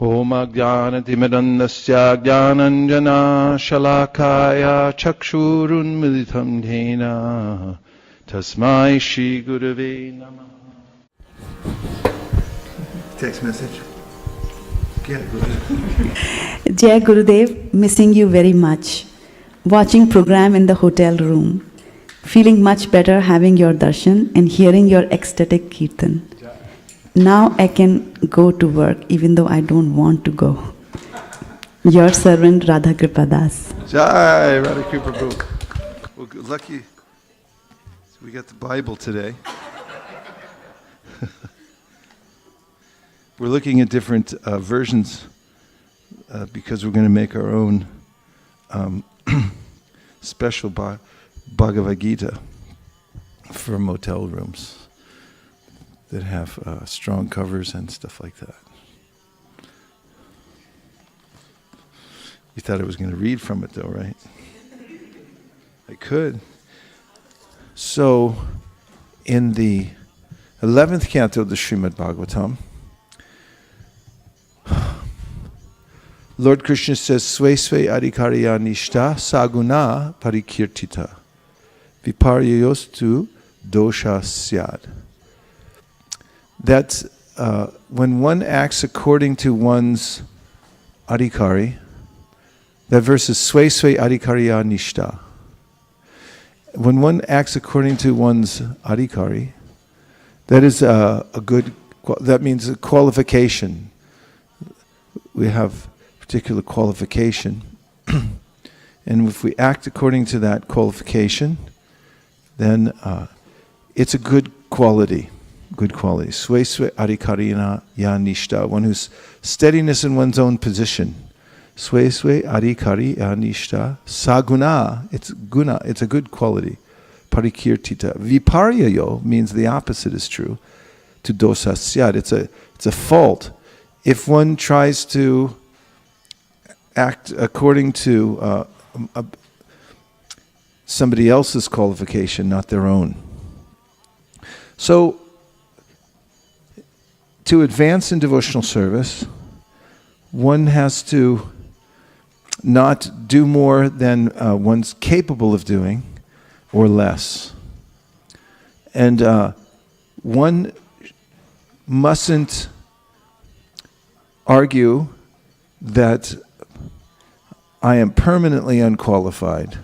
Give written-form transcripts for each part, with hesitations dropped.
Om Ajnanatimidandasya Jnananjana Shalakaya Chakshurun Militam Dhena Tasmai Shri Gurave Namah. Text message. Jai Gurudev, missing you very much. Watching program in the hotel room. Feeling much better having your darshan and hearing your ecstatic kirtan. Now I can go to work even though I don't want to go. Your servant Radha Kripadas. Jai Radha Kripa. Well, lucky we got the Bible today. We're looking at different versions because we're going to make our own special Bhagavad Gita for motel rooms that have strong covers and stuff like that. You thought I was going to read from it though, right? I could. So, in the 11th canto of the Srimad Bhagavatam, Lord Krishna says, Sve sve adhikariya nishta saguna parikirtita viparyayostu dosha syad. That when one acts according to one's adhikari, that verse is Sve sve adhikariya nishta. When one acts according to one's adhikari, that is that means a qualification. We have particular qualification. And if we act according to that qualification, then it's a good quality. Good quality. Sve sve adhikarina ya nishta. One who's steadiness in one's own position. Sve sve adhikari ya nishta. Saguna. It's guna. It's a good quality. Parikirtita. Viparyayo means the opposite is true. To dosa syad. It's a fault. If one tries to act according to somebody else's qualification, not their own. So, to advance in devotional service, one has to not do more than one's capable of doing, or less. And one mustn't argue that I am permanently unqualified.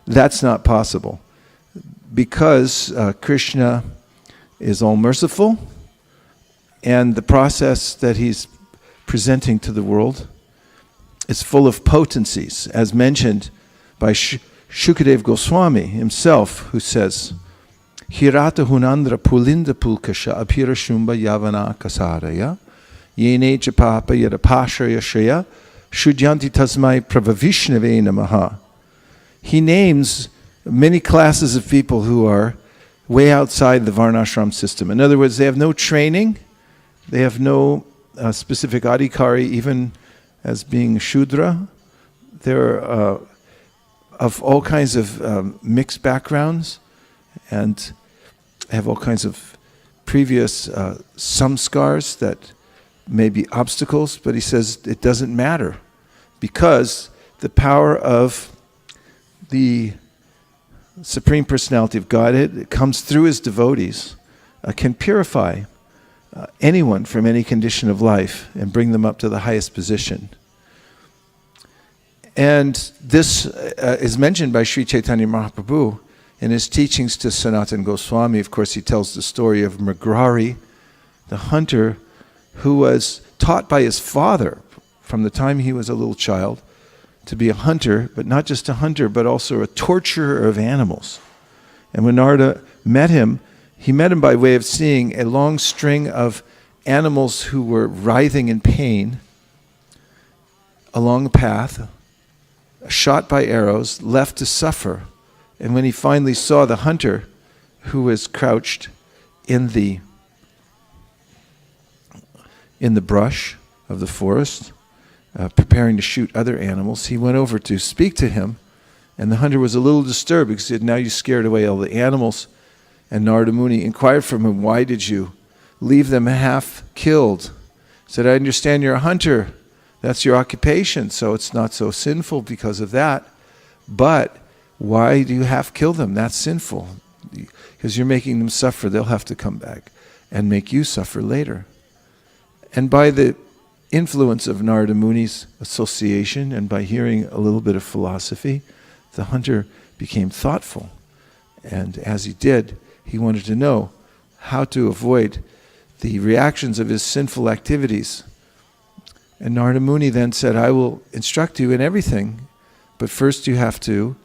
That's not possible. Because Krishna is all merciful, and the process that he's presenting to the world is full of potencies, as mentioned by Shukadev Goswami himself, who says, Hirata hunandra pulinda pulkasha apira shumba yavana kasaraya yene chapapa yadapashraya shaya shudyanti tasmai pravavishnave namaha. He names many classes of people who are way outside the Varnashram system. In other words, they have no training, they have no specific adhikari, even as being Shudra. They're of all kinds of mixed backgrounds and have all kinds of previous samskars that may be obstacles, but he says it doesn't matter because the power of the Supreme Personality of Godhead, it comes through his devotees, can purify anyone from any condition of life and bring them up to the highest position. And this is mentioned by Sri Chaitanya Mahaprabhu in his teachings to Sanatana Goswami. Of course, he tells the story of Mrigarhi, the hunter who was taught by his father from the time he was a little child to be a hunter, but not just a hunter, but also a torturer of animals. And when Narada met him, he met him by way of seeing a long string of animals who were writhing in pain along a path, shot by arrows, left to suffer. And when he finally saw the hunter who was crouched in the brush of the forest, preparing to shoot other animals, he went over to speak to him, and the hunter was a little disturbed because he said, now you scared away all the animals. And Narada Muni inquired from him, why did you leave them half killed. He said, I understand you're a hunter. That's your occupation, so it's not so sinful because of that. But why do you half kill them? That's sinful. Because you're making them suffer. They'll have to come back and make you suffer later. And by the influence of Narada Muni's association and by hearing a little bit of philosophy, the hunter became thoughtful. And as he did, he wanted to know how to avoid the reactions of his sinful activities. And Narada Muni then said, I will instruct you in everything, but first you have to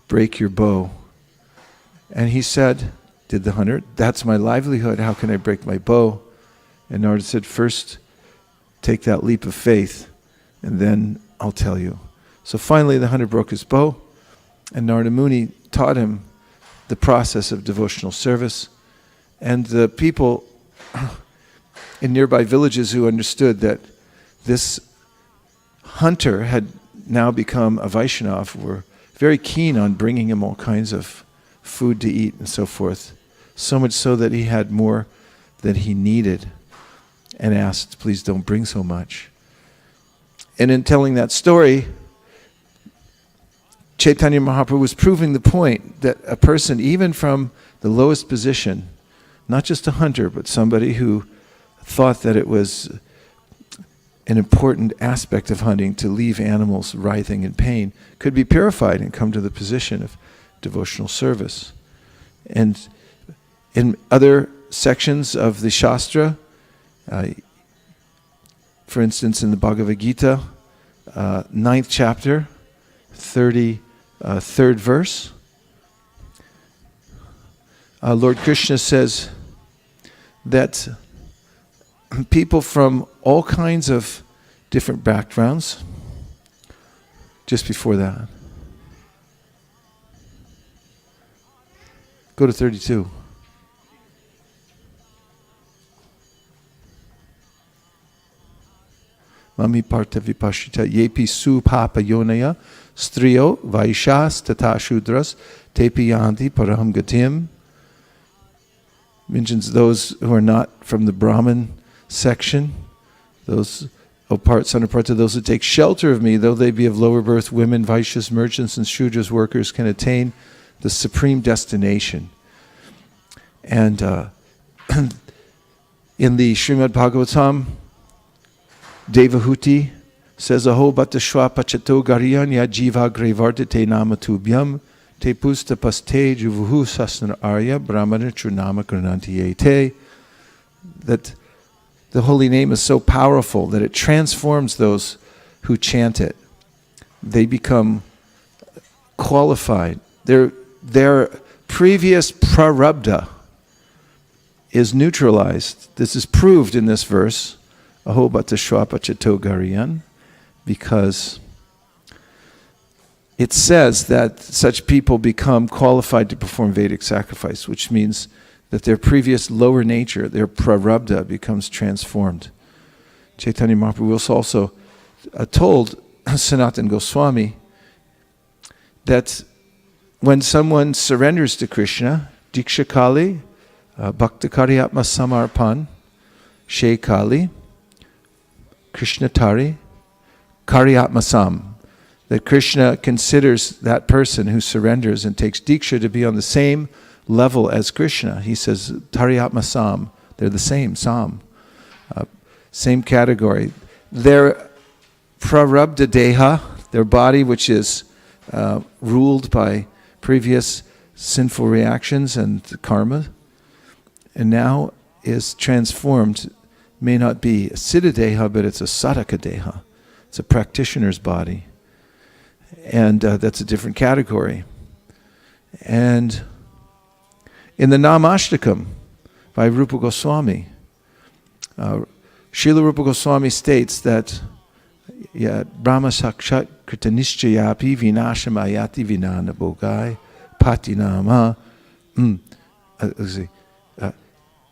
break your bow. And he said, did the hunter, that's my livelihood, how can I break my bow? And Narada said, first take that leap of faith, and then I'll tell you. So finally the hunter broke his bow, and Narada Muni taught him the process of devotional service. And the people in nearby villages who understood that this hunter had now become a Vaishnava were very keen on bringing him all kinds of food to eat and so forth. So much so that he had more than he needed and asked, please don't bring so much. And in telling that story, Chaitanya Mahaprabhu was proving the point that a person, even from the lowest position, not just a hunter, but somebody who thought that it was an important aspect of hunting to leave animals writhing in pain, could be purified and come to the position of devotional service. And in other sections of the Shastra, for instance in the Bhagavad Gita, 9th chapter, 33rd verse, Lord Krishna says that people from all kinds of different backgrounds, just before that, go to 32. Mami parta vipashita yepi su papa yonaya strio vaishas tata shudras tepi yanti paraham gatim. Mentions those who are not from the Brahmin section, those son or parts of those who take shelter of me, though they be of lower birth, women, Vaishyas, merchants, and Shudras workers, can attain the supreme destination. And in the Srimad Bhagavatam, Devahuti says, Aho batashwa pachato gariyan ya jiva grevardite namatubhyam te pusta paste juvuhu sasana arya brahmana churnama grananti ete. That the holy name is so powerful that it transforms those who chant it. They become qualified. Their previous prarabdha is neutralized. This is proved in this verse, Aho batashwa pachato gariyan, because it says that such people become qualified to perform Vedic sacrifice, which means that their previous lower nature, their prarabdha, becomes transformed. Chaitanya Mahaprabhu also told Sanatana Goswami that when someone surrenders to Krishna, Diksha Kali, Bhaktakari Atma Samarpan, She Kali, Krishna Tari, Kari Atma Sam, that Krishna considers that person who surrenders and takes Diksha to be on the same level as Krishna. He says, Tariyatma Sam, they're the same, Sam, same category. Their prarabdha deha, their body which is ruled by previous sinful reactions and karma, and now is transformed, may not be a siddha deha, but it's a sadhaka deha. It's a practitioner's body. And that's a different category. And in the Namashtakam by Rupa Goswami, Srila Rupa Goswami states that Brahma Sakshat Kritanishchayapi Vinashamayati Vinana Bogai Patinama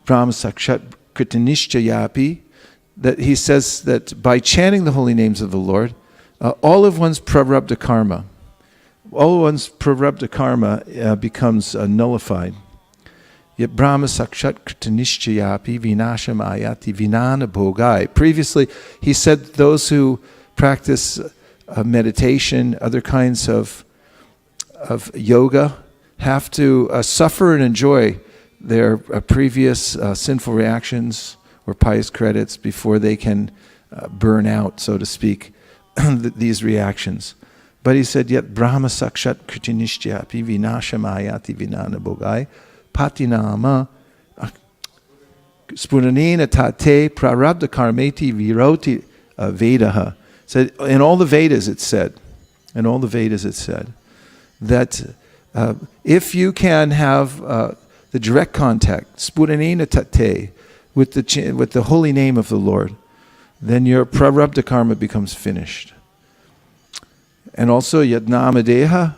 Brahma Sakshat Kritanishchayapi, that he says that by chanting the holy names of the Lord, all of one's prarabdha karma becomes nullified. Yet Brahma Sakshat Kritanishchayapi Vinasham Ayati Vinana Bhogai. Previously, he said those who practice meditation, other kinds of yoga, have to suffer and enjoy their previous sinful reactions or pious credits before they can burn out, so to speak, these reactions. But he said, yet Brahma Sakshat Kritinishchapi Vinashamayati Vinana Bhogai Patinama Spunanena Tate Prarabdha Karmeti Viroti Vedaha. Said in all the Vedas it said, that if you can have the direct contact, Spunanena Tate, with the holy name of the Lord, then your prarabdha karma becomes finished. And also, yat namadeha,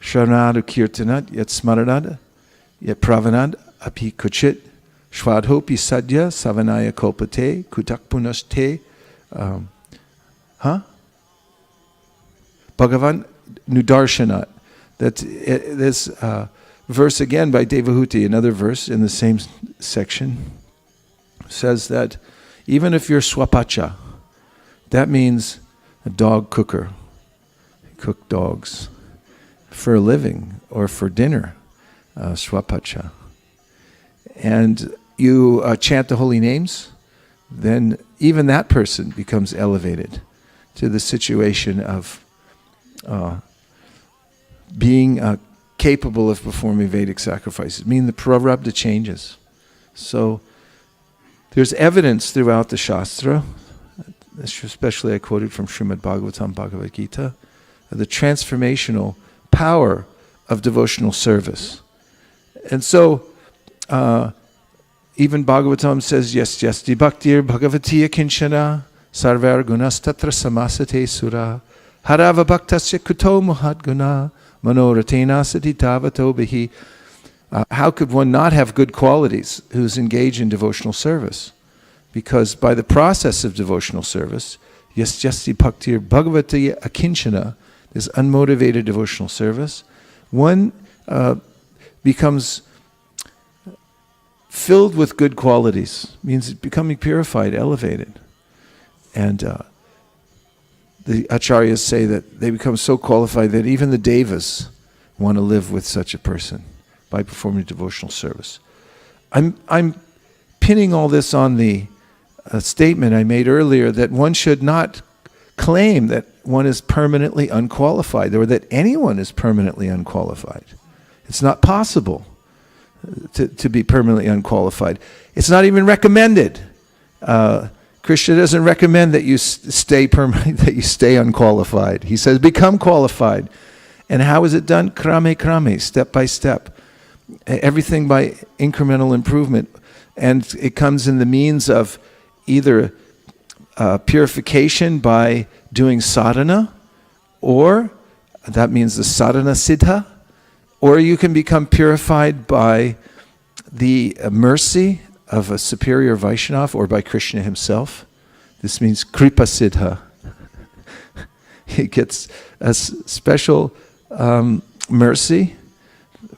sharanadu kirtanat, yat smaranad, yat pravanad, api kuchit, shvadhopi sadya, savanaya kopate, kutakpunaste, Bhagavan nudarshanat. This verse again by Devahuti, another verse in the same section, says that even if you're swapacha, that means a dog cooker, cook dogs for a living or for dinner, swapacha, and you chant the holy names, then even that person becomes elevated to the situation of being capable of performing Vedic sacrifices, meaning the prarabdha changes. So there's evidence throughout the Shastra, especially I quoted from Srimad Bhagavatam, Bhagavad Gita, the transformational power of devotional service. And so, even Bhagavatam says, yes, di bhaktir bhagavatiya kinchana sarvar gunas tatra samasate sura harava bhaktasya kuto muhat guna manoratena sati tavato bihi. How could one not have good qualities who's engaged in devotional service? Because by the process of devotional service, yes, di bhaktir bhagavatiya akinchana, this unmotivated devotional service, one becomes filled with good qualities, means becoming purified, elevated. And the acharyas say that they become so qualified that even the devas want to live with such a person by performing devotional service. I'm pinning all this on the statement I made earlier that one should not claim that one is permanently unqualified or that anyone is permanently unqualified. It's not possible to be permanently unqualified. It's not even recommended. Krishna doesn't recommend that you stay unqualified. He says, become qualified. And how is it done? Krame, step by step. Everything by incremental improvement. And it comes in the means of either purification by doing sadhana, or that means the sadhana siddha, or you can become purified by the mercy of a superior Vaishnava or by Krishna himself. This means kripa siddha. He gets a special mercy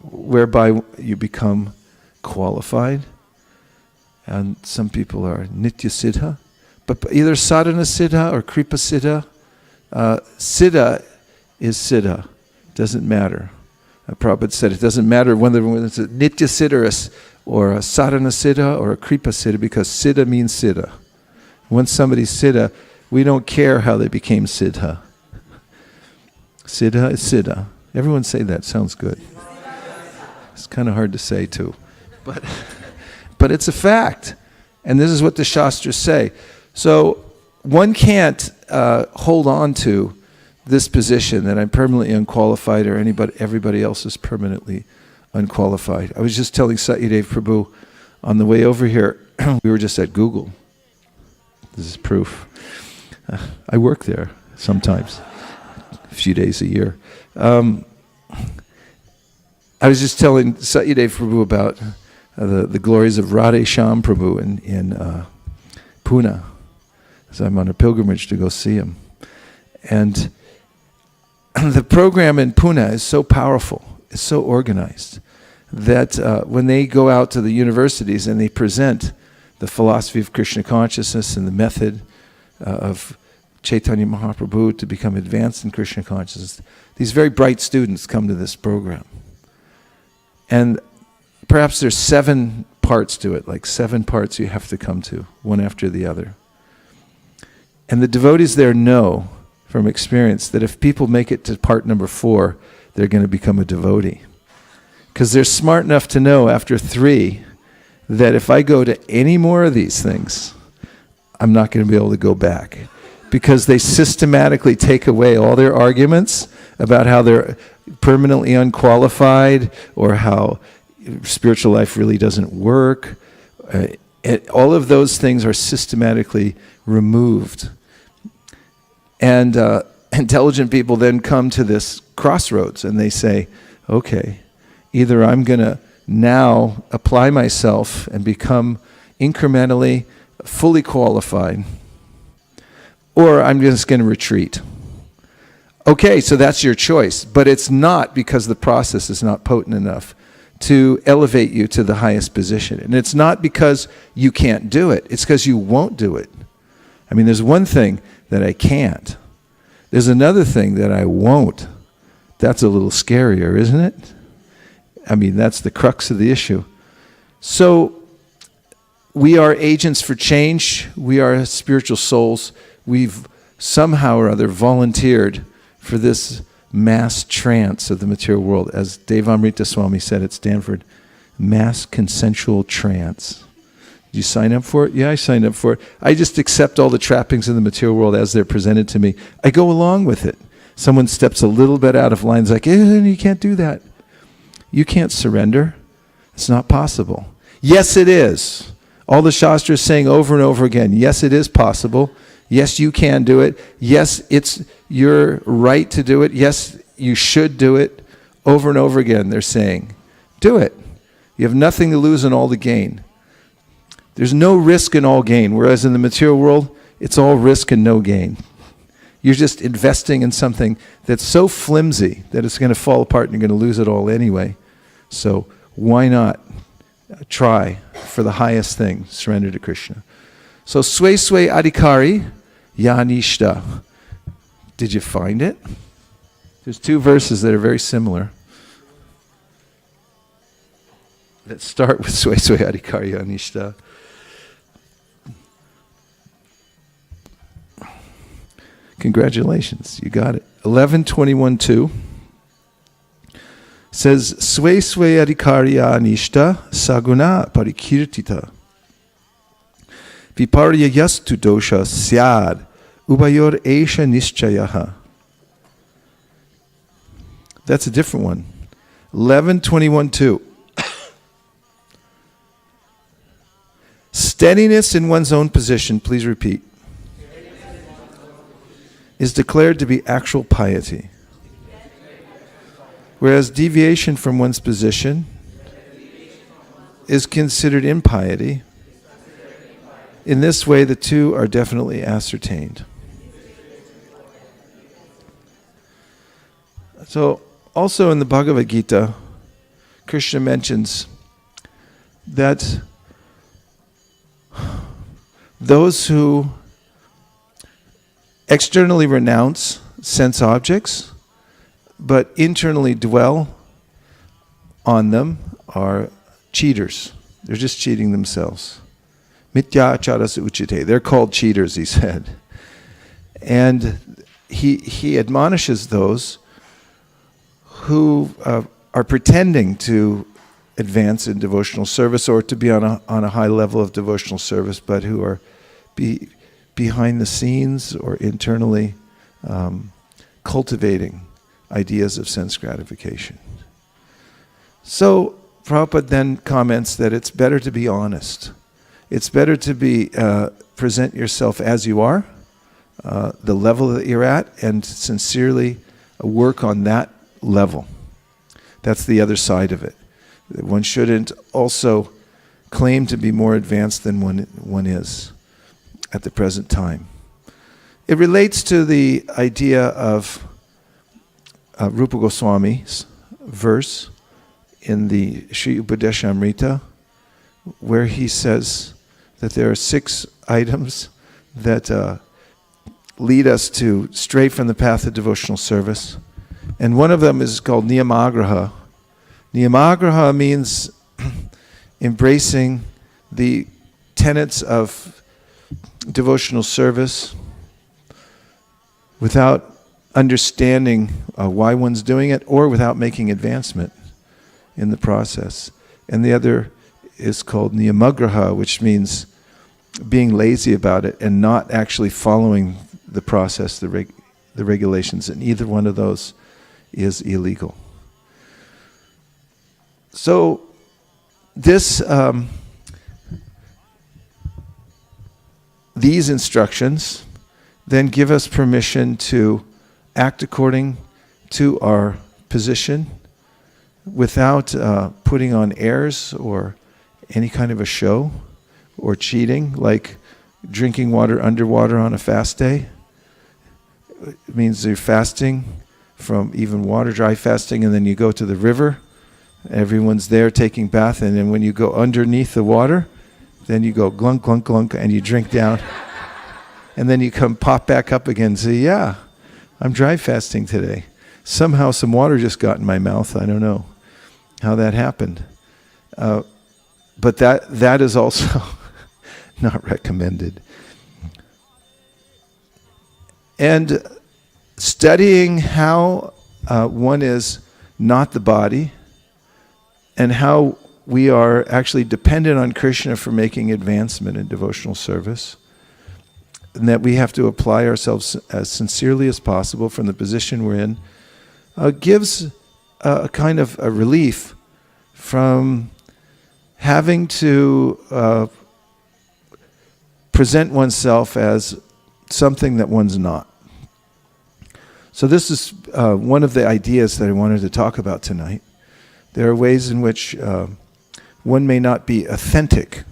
whereby you become qualified. And some people are nitya siddha. But either sadhana siddha or kripa siddha, siddha is siddha. Doesn't matter. Prabhupada said it doesn't matter whether it's a nitya siddha or a sadhana siddha or a kripa siddha, because siddha means siddha. Once somebody's siddha, we don't care how they became siddha. Siddha is siddha. Everyone say that. Sounds good. It's kind of hard to say too. But it's a fact. And this is what the Shastras say. So one can't hold on to this position that I'm permanently unqualified or everybody else is permanently unqualified. I was just telling Satyadev Prabhu on the way over here, we were just at Google. This is proof. I work there sometimes, a few days a year. I was just telling Satyadev Prabhu about the glories of Radhe Shyam Prabhu in Pune, as I'm on a pilgrimage to go see him. And the program in Pune is so powerful, it's so organized. that when they go out to the universities and they present the philosophy of Krishna consciousness and the method of Chaitanya Mahaprabhu to become advanced in Krishna consciousness, these very bright students come to this program. And perhaps there's 7 parts to it, like 7 parts you have to come to, one after the other. And the devotees there know from experience that if people make it to part number 4, they're going to become a devotee. Because they're smart enough to know after 3 that if I go to any more of these things, I'm not going to be able to go back. Because they systematically take away all their arguments about how they're permanently unqualified or how spiritual life really doesn't work. All of those things are systematically removed. And intelligent people then come to this crossroads and they say, okay, either I'm going to now apply myself and become incrementally fully qualified, or I'm just going to retreat. Okay, so that's your choice, but it's not because the process is not potent enough to elevate you to the highest position. And it's not because you can't do it, it's because you won't do it. I mean, there's one thing that I can't. There's another thing that I won't. That's a little scarier, isn't it? I mean, that's the crux of the issue. So, we are agents for change. We are spiritual souls. We've somehow or other volunteered for this mass trance of the material world. As Devamrita Swami said at Stanford, mass consensual trance. Did you sign up for it? Yeah, I signed up for it. I just accept all the trappings of the material world as they're presented to me. I go along with it. Someone steps a little bit out of line, it's like, you can't do that. You can't surrender. It's not possible. Yes, it is. All the Shastras saying over and over again, yes, it is possible. Yes, you can do it. Yes, it's your right to do it. Yes, you should do it. Over and over again, they're saying, do it. You have nothing to lose and all to gain. There's no risk and all gain, whereas in the material world, it's all risk and no gain. You're just investing in something that's so flimsy that it's going to fall apart and you're going to lose it all anyway. So why not try for the highest thing, surrender to Krishna. So Sway Adhikari Yanishta. Did you find it? There's 2 verses that are very similar that start with Sway Adhikari Yanishta. Congratulations, you got it. 11:21:2 says Sway Adhikarya Anishta Saguna Parikirtita Viparya Yastu Dosha Syad Ubayor Esha Nishchayaha. That's a different one. 11:21:2 Steadiness in one's own position, please repeat, is declared to be actual piety. Whereas deviation from one's position is considered impiety. In this way, the 2 are definitely ascertained. So, also in the Bhagavad Gita, Krishna mentions that those who externally renounce sense objects, but internally dwell on them are cheaters. They're just cheating themselves. Mitya charasa uchite. They're called cheaters, he said. And he admonishes those who are pretending to advance in devotional service or to be on a high level of devotional service, but who are behind the scenes or internally cultivating ideas of sense gratification. So Prabhupada then comments that it's better to be honest. It's better to be present yourself as you are, the level that you're at, and sincerely work on that level. That's the other side of it. One shouldn't also claim to be more advanced than one is at the present time. It relates to the idea of Rupa Goswami's verse in the Sri Upadeshamrita, where he says that there are 6 items that lead us to stray from the path of devotional service. And one of them is called niyamagraha. Niyamagraha means embracing the tenets of devotional service without understanding why one's doing it, or without making advancement in the process. And the other is called niyamagraha, which means being lazy about it and not actually following the process, the regulations. And either one of those is illegal. So this, these instructions then give us permission to act according to our position without putting on airs or any kind of a show or cheating, like drinking water underwater on a fast day. It means you're fasting from even water, dry fasting, and then you go to the river. Everyone's there taking bath, and then when you go underneath the water, then you go glunk, glunk, glunk, and you drink down. And then you come pop back up again and say, yeah, I'm dry fasting today. Somehow some water just got in my mouth. I don't know how that happened. But that is also not recommended. And studying how one is not the body, and how we are actually dependent on Krishna for making advancement in devotional service, and that we have to apply ourselves as sincerely as possible from the position we're in, gives a kind of a relief from having to present oneself as something that one's not. So this is one of the ideas that I wanted to talk about tonight. There are ways in which one may not be authentic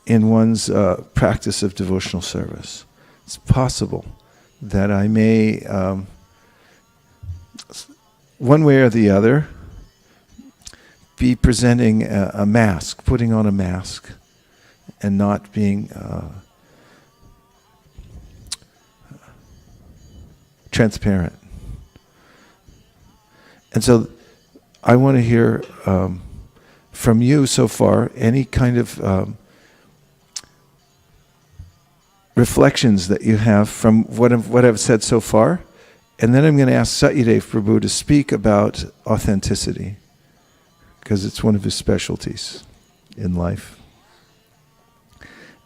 in one's practice of devotional service. It's possible that I may, one way or the other, be presenting a mask, putting on a mask, and not being transparent. And so I want to hear from you so far any kind of reflections that you have from what I've said so far. And then I'm going to ask Satyadev Prabhu to speak about authenticity, because it's one of his specialties in life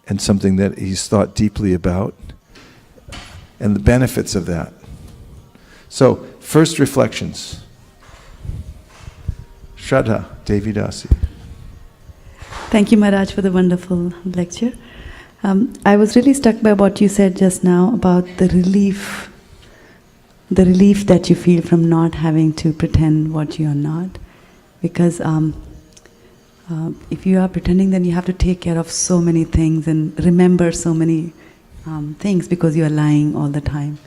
and something that he's thought deeply about and the benefits of that. So, first reflections. Shraddha, Devi Dasi. Thank you, Maharaj, for the wonderful lecture. I was really struck by what you said just now about the relief that you feel from not having to pretend what you are not. Because if you are pretending, then you have to take care of so many things and remember so many things, because you are lying all the time.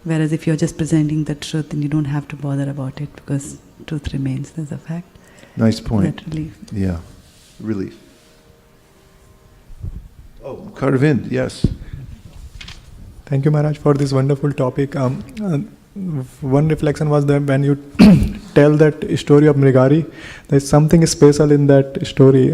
Whereas if you're just presenting the truth, then you don't have to bother about it, because truth remains. There's a fact. Nice point. That relief. Yeah, relief. Oh, Karvind, yes. Thank you, Maharaj, for this wonderful topic. One reflection was that when you tell that story of Mrigari, there's something special in that story.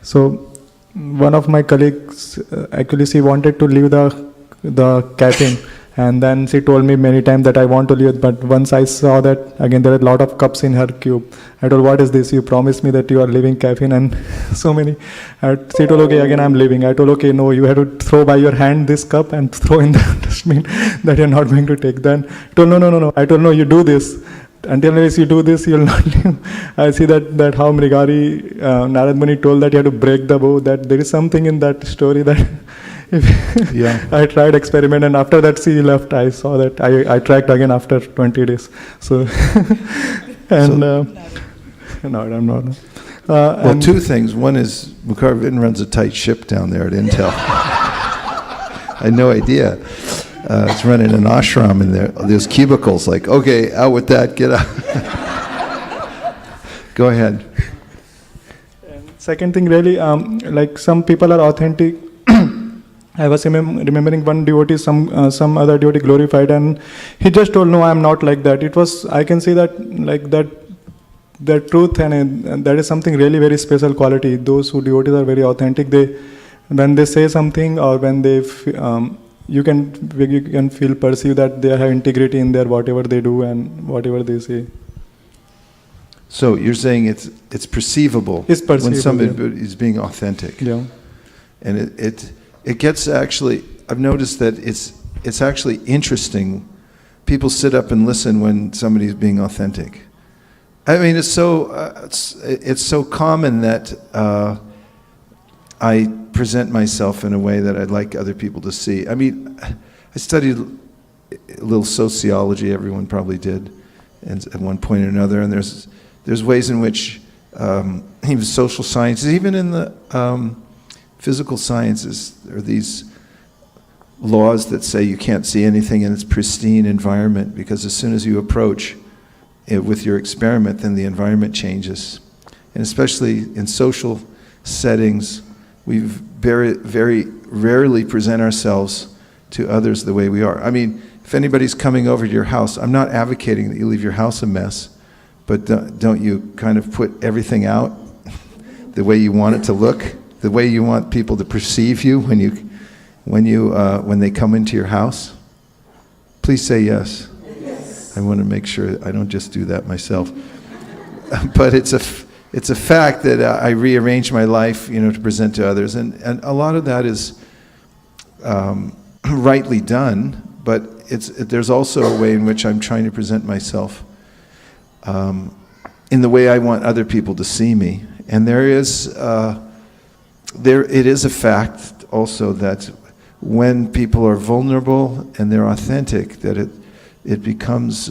So one of my colleagues, actually she wanted to leave the caffeine, and then she told me many times that I want to leave, but once I saw that, again, there are a lot of cups in her cube. I told, what is this? You promised me that you are leaving caffeine, and so many. She told, okay, again I'm leaving. I told, okay, no, you have to throw by your hand this cup and throw in the dustbin that you're not going to take. Then I told, no. I told, no, you do this. Until you do this, you'll not leave. I see that how Mrigari, Narad Muni told that you have to break the bow, that there is something in that story that yeah. I tried experiment, and after that she left. I saw that I tracked again after 20 days. So, and no, I'm not. Well, two things. One is Karvind runs a tight ship down there at Intel. I had no idea. It's running an ashram in there. There's cubicles. Like, okay, out with that, get out. Go ahead. Second thing, really, like some people are authentic. I was remembering one devotee, some other devotee glorified, and he just told, "No, I am not like that." It was, I can see that, like that truth, and that is something really very special quality. Those who devotees are very authentic. When they say something, or when they, you can perceive that they have integrity in their whatever they do and whatever they say. So you're saying it's perceivable, It's perceivable, when somebody is being authentic. Yeah. And it gets actually, I've noticed that it's actually interesting. People sit up and listen when somebody's being authentic. I mean, it's so common that I present myself in a way that I'd like other people to see. I mean, I studied a little sociology, everyone probably did, and at one point or another, and there's ways in which even social sciences, even in the physical sciences, there are these laws that say you can't see anything in its pristine environment, because as soon as you approach it with your experiment, then the environment changes. And especially in social settings, we very, very rarely present ourselves to others the way we are. I mean, if anybody's coming over to your house, I'm not advocating that you leave your house a mess, but don't you kind of put everything out the way you want it to look, the way you want people to perceive you when they come into your house? Please say yes. Yes. I want to make sure I don't just do that myself. But it's a fact that I rearrange my life, to present to others, and a lot of that is rightly done. But there's also a way in which I'm trying to present myself in the way I want other people to see me. And it is a fact also that when people are vulnerable and they're authentic, that it becomes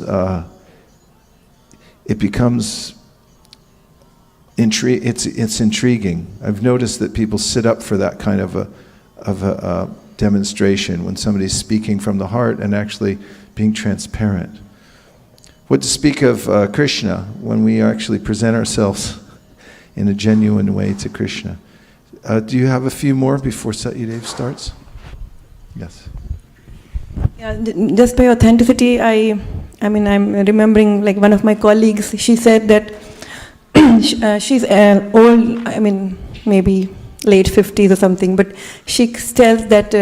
it's intriguing. I've noticed that people sit up for that kind of a demonstration when somebody's speaking from the heart and actually being transparent. What to speak of Krishna when we actually present ourselves in a genuine way to Krishna. Do you have a few more before Satyadev starts? Yes. Yeah, just by authenticity, I mean, I'm remembering like one of my colleagues, she said that she's old, I mean, maybe late 50s or something, but she tells that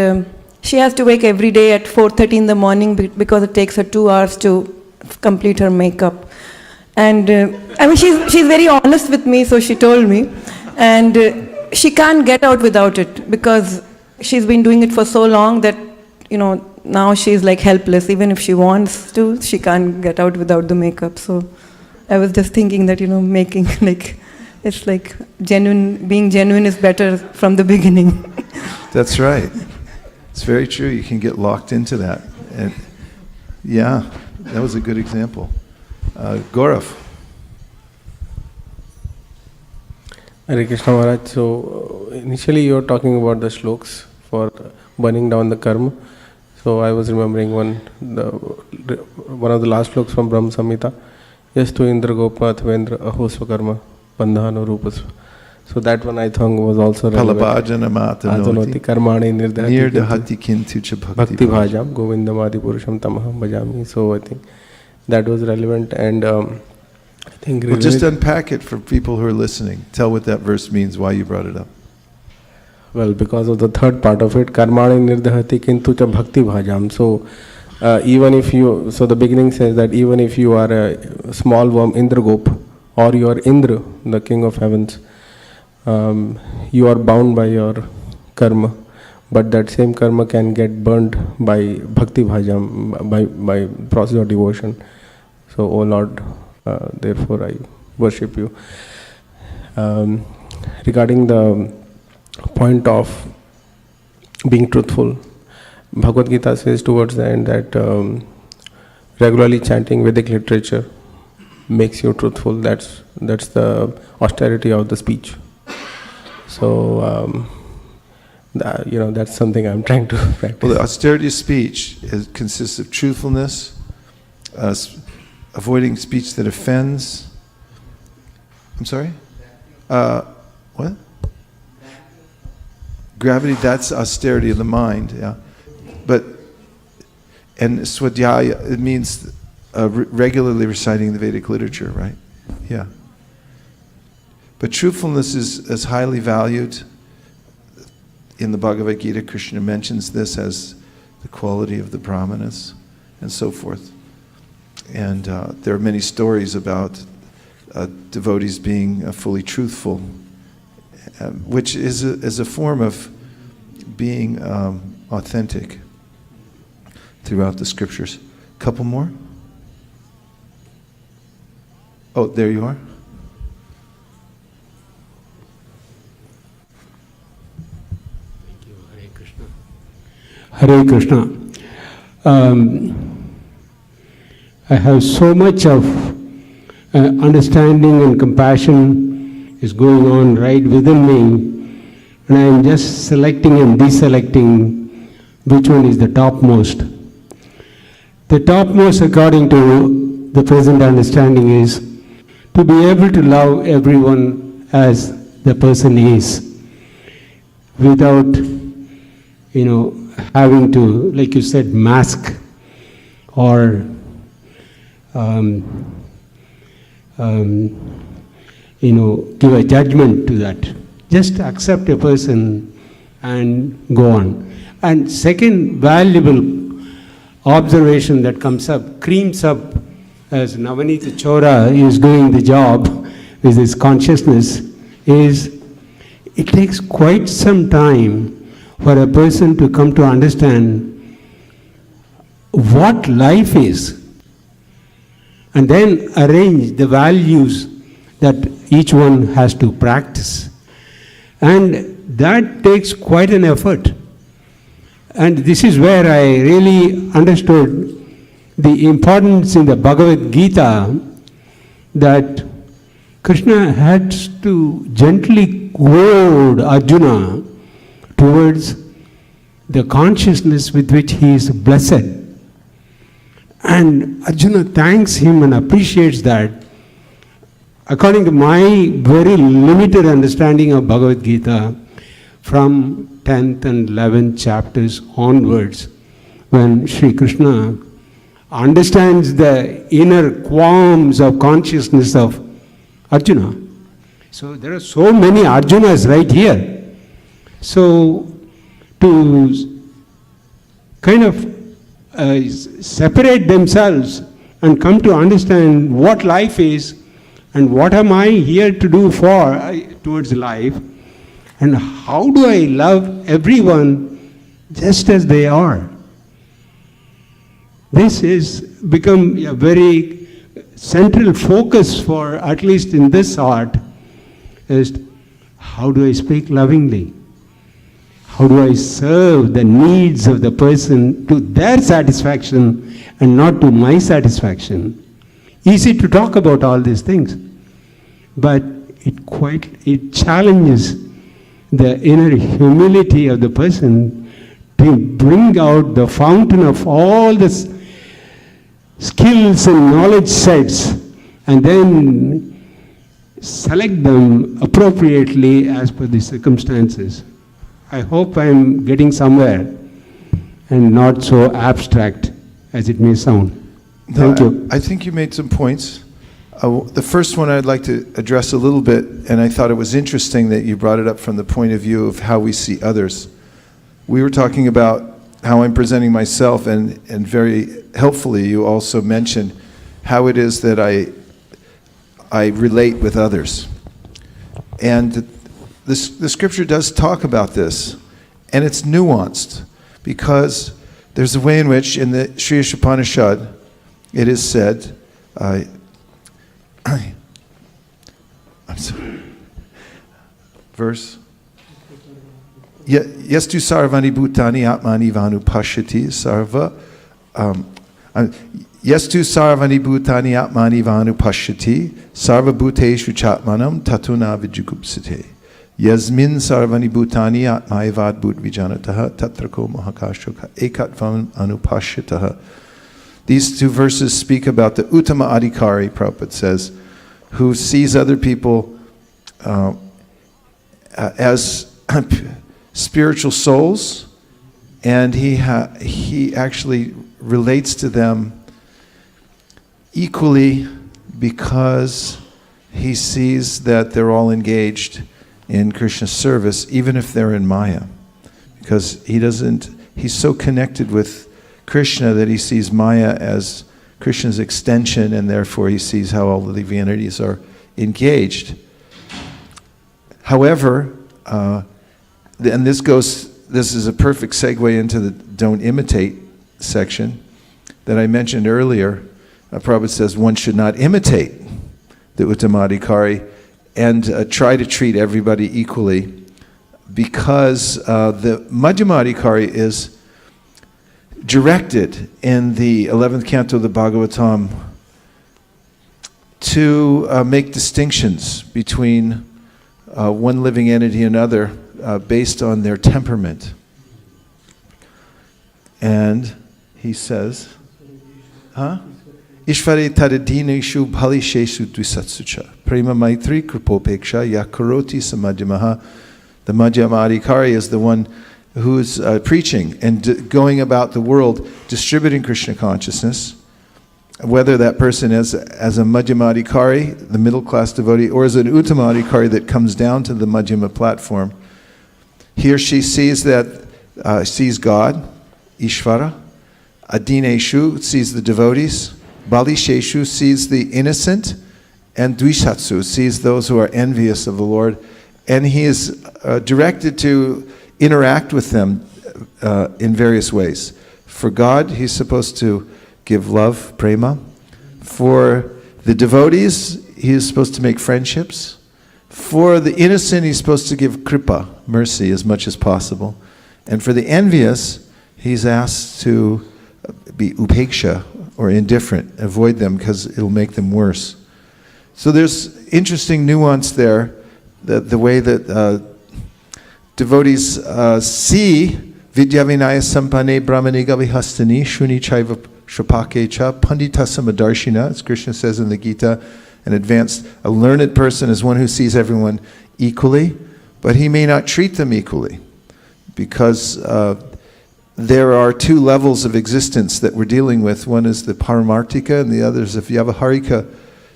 she has to wake every day at 4:30 in the morning because it takes her 2 hours to complete her makeup. And I mean, she's very honest with me, so she told me. And she can't get out without it because she's been doing it for so long that, now she's like helpless. Even if she wants to, she can't get out without the makeup. So I was just thinking that, making like, it's like being genuine is better from the beginning. That's right. It's very true. You can get locked into that. And yeah, that was a good example. Gaurav. Hare Krishna Maharaj. So initially you were talking about the shloks for burning down the karma. So I was remembering one of the last shloks from Brahma Samhita. Yastu Indra Gopa Athvendra Ahosva Karma Bandhano Rupasva. So that one I think was also relevant. Palabhajana Matanoti Karmani Nirdahati Kintu Cha Bhakti Bhajam Govindamadi Purusham Tamaham Bhajami. So I think that was relevant, and I think well, just unpack it for people who are listening. Tell what that verse means, why you brought it up. Well, because of the third part of it, Karmani Nirdahati Kintu Cha Bhakti Bhajam. So the beginning says that even if you are a small worm Indragop, or you are Indra, the king of heavens, you are bound by your karma, but that same karma can get burned by bhakti bhajam, by process of devotion. So, O Lord, therefore I worship you. Regarding the point of being truthful, Bhagavad Gita says towards the end that regularly chanting Vedic literature makes you truthful. That's the austerity of the speech. So that's something I'm trying to practice. Well, the austerity of speech consists of truthfulness, avoiding speech that offends, I'm sorry? What? Gravity, that's austerity of the mind, yeah. And swadhyaya, it means regularly reciting the Vedic literature, right? Yeah. But truthfulness is highly valued. In the Bhagavad Gita, Krishna mentions this as the quality of the brahmanas and so forth. And there are many stories about devotees being fully truthful, which is a form of being authentic throughout the scriptures. Couple more? Oh, there you are. Thank you. Hare Krishna. Hare Krishna. I have so much of understanding and compassion is going on right within me, and I am just selecting and deselecting which one is the topmost. The topmost, according to the present understanding, is to be able to love everyone as the person is, without, having to, like you said, mask or give a judgment to that. Just accept a person and go on. And second valuable observation that creams up as Navanita Chora is doing the job with his consciousness is it takes quite some time for a person to come to understand what life is, and then arrange the values that each one has to practice. And that takes quite an effort. And this is where I really understood the importance in the Bhagavad Gita that Krishna had to gently goad Arjuna towards the consciousness with which he is blessed. And Arjuna thanks him and appreciates that. According to my very limited understanding of Bhagavad Gita, from 10th and 11th chapters onwards, when Sri Krishna understands the inner qualms of consciousness of Arjuna. So there are so many Arjunas right here. So to kind of separate themselves and come to understand what life is and what am I here to do towards life, and how do I love everyone just as they are. This is become a very central focus for, at least in this art, is how do I speak lovingly? How do I serve the needs of the person to their satisfaction and not to my satisfaction? Easy to talk about all these things, but it challenges the inner humility of the person to bring out the fountain of all the skills and knowledge sets and then select them appropriately as per the circumstances. I hope I am getting somewhere and not so abstract as it may sound. Thank you. I think you made some points. The first one I'd like to address a little bit, and I thought it was interesting that you brought it up from the point of view of how we see others. We were talking about how I'm presenting myself, and very helpfully you also mentioned how it is that I relate with others. And the scripture does talk about this, and it's nuanced, because there's a way in which in the Sri Upanishad it is said, I'm sorry. Verse. Yastu sarvani bhutani atmani vanu pashyati sarva. Yastu sarvani bhutani atmani vanu pashyati sarva bhuteshu chatmanam tatuna vijugupsite. Yasmin sarvani bhutani atmaivad bhut vijanataha tatrako mahakashoka ekatvam anupashyataha. These two verses speak about the Uttama Adhikari, Prabhupada says, who sees other people as spiritual souls, and he actually relates to them equally because he sees that they're all engaged in Krishna's service, even if they're in Maya. Because he's so connected with Krishna that he sees Maya as Krishna's extension, and therefore he sees how all the living entities are engaged. However, and this is a perfect segue into the don't imitate section that I mentioned earlier. Prabhupada says one should not imitate the Uttamadhikari and try to treat everybody equally, because the Madhyamadhikari is directed in the 11th canto of the Bhagavatam to make distinctions between one living entity and another based on their temperament. And he says, Ishvare tadadineshu bhalisheshu dvisatsucha prema maitri kripopeksha yakaroti samadhyamaha. The Madhyamadhikari is the one who's preaching and going about the world distributing Krishna consciousness, whether that person is as a Madhyamadhikari, the middle class devotee, or as an Uttamadhikari that comes down to the Madhyama platform. He or she sees God, Ishvara. Adineshu sees the devotees. Balisheshu sees the innocent. And Dvisatsu sees those who are envious of the Lord. And he is directed to interact with them in various ways. For God, he's supposed to give love, prema. For the devotees, he is supposed to make friendships. For the innocent, he's supposed to give kripa, mercy, as much as possible. And for the envious, he's asked to be upeksha, or indifferent, avoid them because it'll make them worse. So there's interesting nuance there, that the way that devotees see vidya vinaya sampane brahmaniga vihastani shuni chaiva shapake cha pandita samadarshina, as Krishna says in the Gita, a learned person is one who sees everyone equally, but he may not treat them equally, because there are two levels of existence that we're dealing with. One is the paramartika, and the other is the vyavaharika,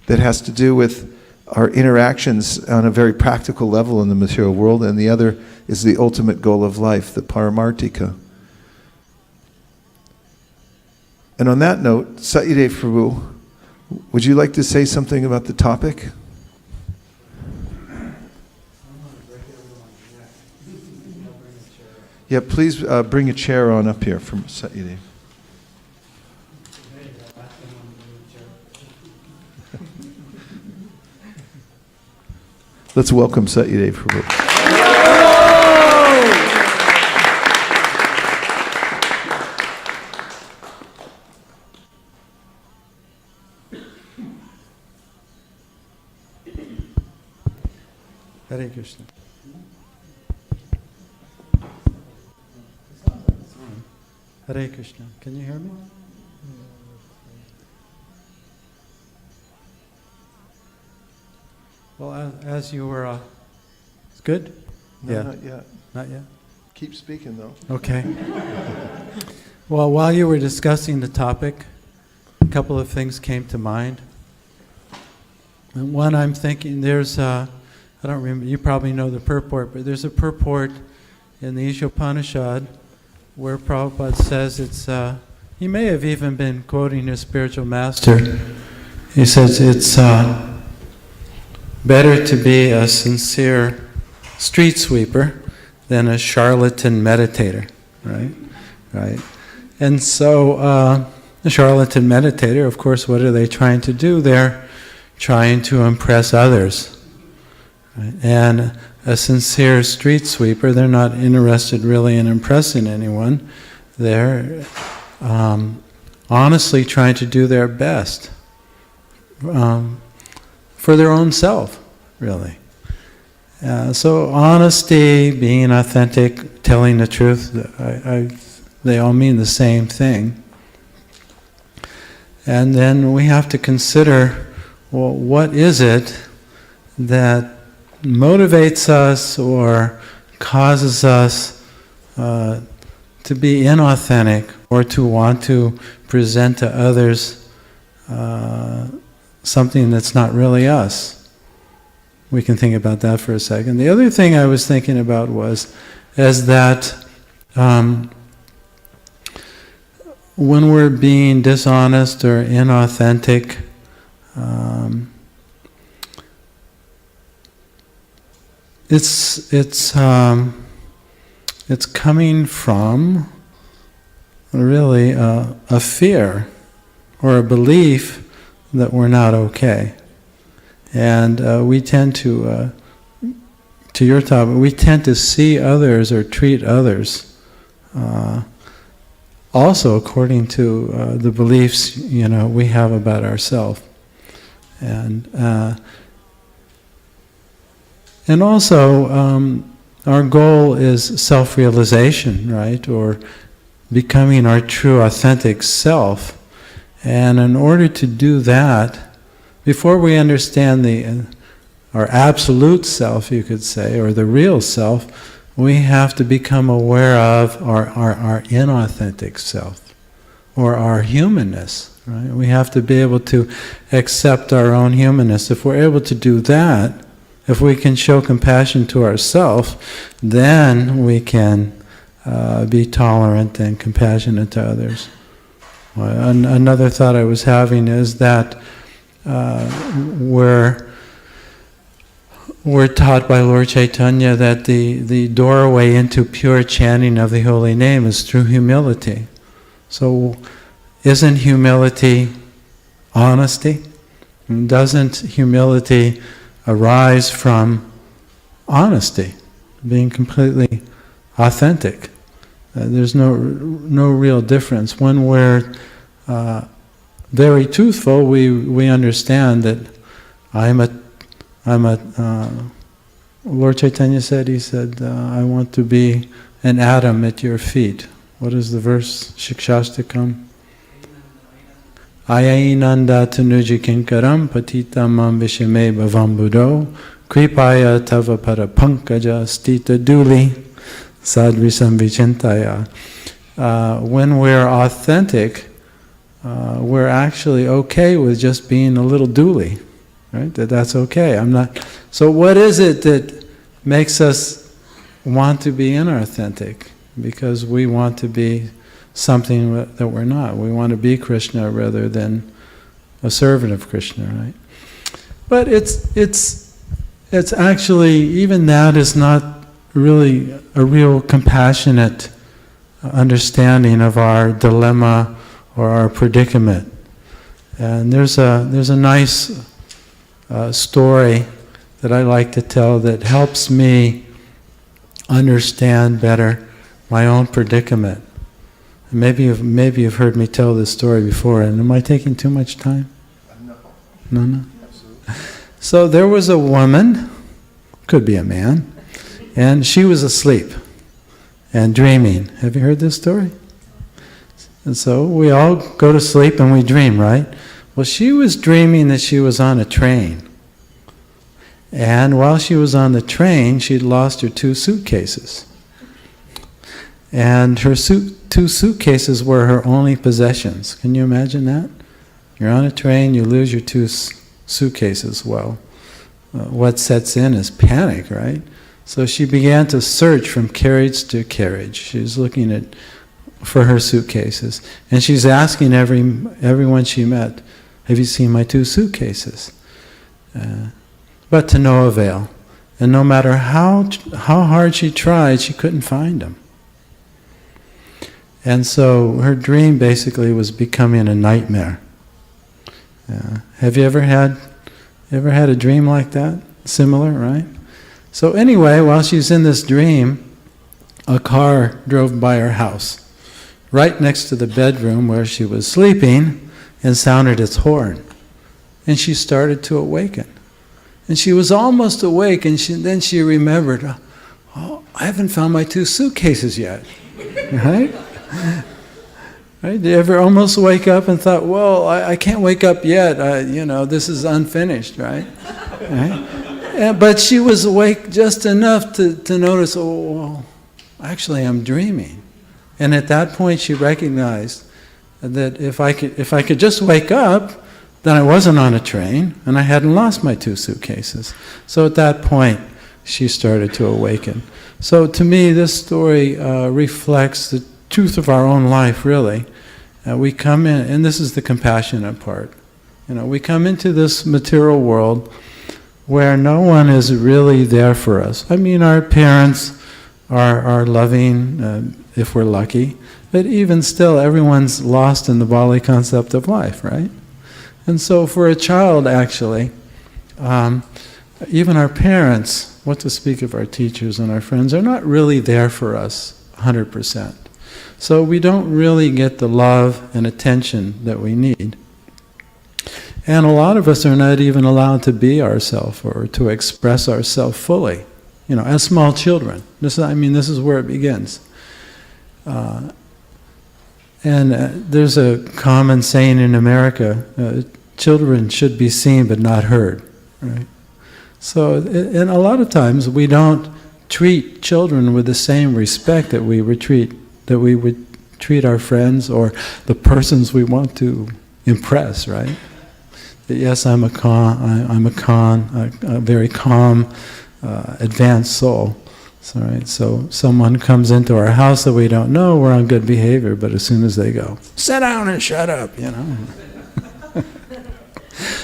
that has to do with our interactions on a very practical level in the material world, and the other is the ultimate goal of life, the paramartika. And on that note, Satyadev Prabhu, would you like to say something about the topic? Yeah, please bring a chair on up here from Satyadev. Let's welcome Satyadev Prabhu. Hare Krishna. Hare Krishna. Can you hear me? Well, as you were, it's good? No, yeah. Not yet. Not yet? Keep speaking, though. Okay. Well, while you were discussing the topic, a couple of things came to mind. And one, I'm thinking there's, I don't remember, you probably know the purport, but there's a purport in the Ishopanishad where Prabhupada says it's, he may have even been quoting his spiritual master. He says it's better to be a sincere street sweeper than a charlatan meditator, right? Right. And so the charlatan meditator, of course, what are they trying to do? They're trying to impress others. Right? And a sincere street sweeper, they're not interested really in impressing anyone. They're honestly trying to do their best for their own self, really. So honesty, being authentic, telling the truth, they all mean the same thing. And then we have to consider well, what is it that motivates us or causes us to be inauthentic or to want to present to others something that's not really us? We can think about that for a second. The other thing I was thinking about is that when we're being dishonest or inauthentic, it's coming from really a fear or a belief that we're not okay. And we tend to your topic, we tend to see others or treat others also according to the beliefs we have about ourselves. And also our goal is self-realization, right? Or becoming our true authentic self. And in order to do that, before we understand our absolute self, you could say, or the real self, we have to become aware of our inauthentic self, or our humanness, right? We have to be able to accept our own humanness. If we're able to do that, if we can show compassion to ourselves, then we can be tolerant and compassionate to others. Another thought I was having is that we're taught by Lord Chaitanya that the doorway into pure chanting of the holy name is through humility. So isn't humility honesty? And doesn't humility arise from honesty, being completely authentic? There's no real difference. When we're very truthful, we understand that I'm a Lord Chaitanya said, I want to be an atom at your feet. What is the verse? Shikshastakam? Ayainanda tanuji kinkaram patita mam vishame bhavam buddho kripaya tava para pankaja stita duli sadvisam vichintaya. When we're authentic, we're actually okay with just being a little dooley. Right? That's okay. So what is it that makes us want to be inauthentic? Because we want to be something that we're not. We want to be Krishna rather than a servant of Krishna, right? But it's actually, even that is not really a real compassionate understanding of our dilemma or our predicament. And there's a nice story that I like to tell that helps me understand better my own predicament. Maybe you've heard me tell this story before, and am I taking too much time? No. So there was a woman, could be a man, and she was asleep and dreaming. Have you heard this story? And so we all go to sleep and we dream, right? Well, she was dreaming that she was on a train. And while she was on the train, she'd lost her 2 suitcases. And her 2 suitcases were her only possessions. Can you imagine that? You're on a train, you lose your 2 suitcases. Well, what sets in is panic, right? So she began to search from carriage to carriage. She's looking for her suitcases. And she's asking everyone she met, have you seen my 2 suitcases? But to no avail. And no matter how hard she tried, she couldn't find them. And so her dream basically was becoming a nightmare. Have you ever had a dream like that? Similar, right? So anyway, while she's in this dream, a car drove by her house, right next to the bedroom where she was sleeping, and sounded its horn. And she started to awaken. And she was almost awake, and then she remembered, oh, I haven't found my 2 suitcases yet. Right? Right? Did you ever almost wake up and thought, well, I can't wake up yet, this is unfinished, right? Right? But she was awake just enough to notice, oh, well, actually I'm dreaming. And at that point she recognized that if I could just wake up, then I wasn't on a train and I hadn't lost my 2 suitcases. So at that point she started to awaken. So to me this story reflects the truth of our own life, really. We come in, and this is the compassionate part. We come into this material world where no one is really there for us. I mean, our parents are loving, if we're lucky, but even still, everyone's lost in the Bali concept of life, right? And so for a child, actually, even our parents, what to speak of our teachers and our friends, are not really there for us 100%. So we don't really get the love and attention that we need. And a lot of us are not even allowed to be ourselves or to express ourselves fully, as small children. This is where it begins. There's a common saying in America, children should be seen but not heard, right? So, and a lot of times we don't treat children with the same respect that we would treat our friends or the persons we want to impress, right? Yes, I'm a very calm, advanced soul. So someone comes into our house that we don't know, we're on good behavior, but as soon as they go, sit down and shut up,